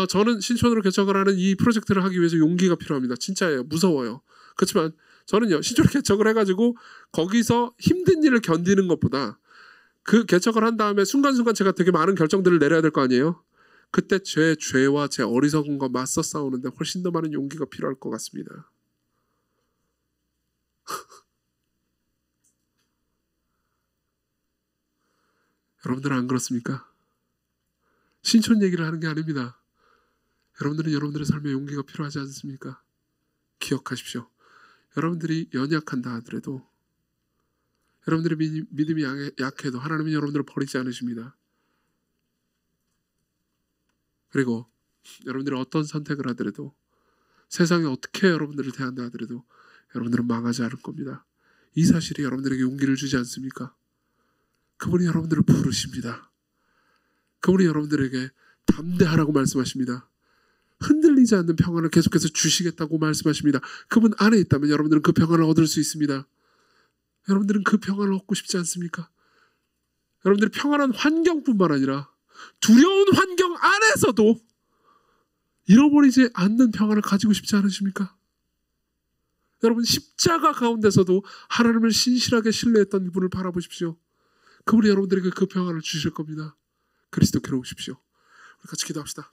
저는 신촌으로 개척을 하는 이 프로젝트를 하기 위해서 용기가 필요합니다. 진짜예요. 무서워요. 그렇지만 저는요. 신촌으로 개척을 해가지고 거기서 힘든 일을 견디는 것보다 그 개척을 한 다음에 순간순간 제가 되게 많은 결정들을 내려야 될 거 아니에요. 그때 제 죄와 제 어리석음과 맞서 싸우는데 훨씬 더 많은 용기가 필요할 것 같습니다. 여러분들은 안 그렇습니까? 신촌 얘기를 하는 게 아닙니다. 여러분들은 여러분들의 삶에 용기가 필요하지 않습니까? 기억하십시오. 여러분들이 연약한다 하더라도 여러분들의 믿음이 약해도 하나님은 여러분들을 버리지 않으십니다. 그리고 여러분들이 어떤 선택을 하더라도, 세상이 어떻게 여러분들을 대한다 하더라도 여러분들은 망하지 않을 겁니다. 이 사실이 여러분들에게 용기를 주지 않습니까? 그분이 여러분들을 부르십니다. 그분이 여러분들에게 담대하라고 말씀하십니다. 흔들리지 않는 평안을 계속해서 주시겠다고 말씀하십니다. 그분 안에 있다면 여러분들은 그 평안을 얻을 수 있습니다. 여러분들은 그 평안을 얻고 싶지 않습니까? 여러분들이 평안한 환경뿐만 아니라 두려운 환경 안에서도 잃어버리지 않는 평안을 가지고 싶지 않으십니까? 여러분, 십자가 가운데서도 하나님을 신실하게 신뢰했던 분을 바라보십시오. 그분이 여러분들에게 그 평안을 주실 겁니다. 그리스도께로 오십시오. 우리 같이 기도합시다.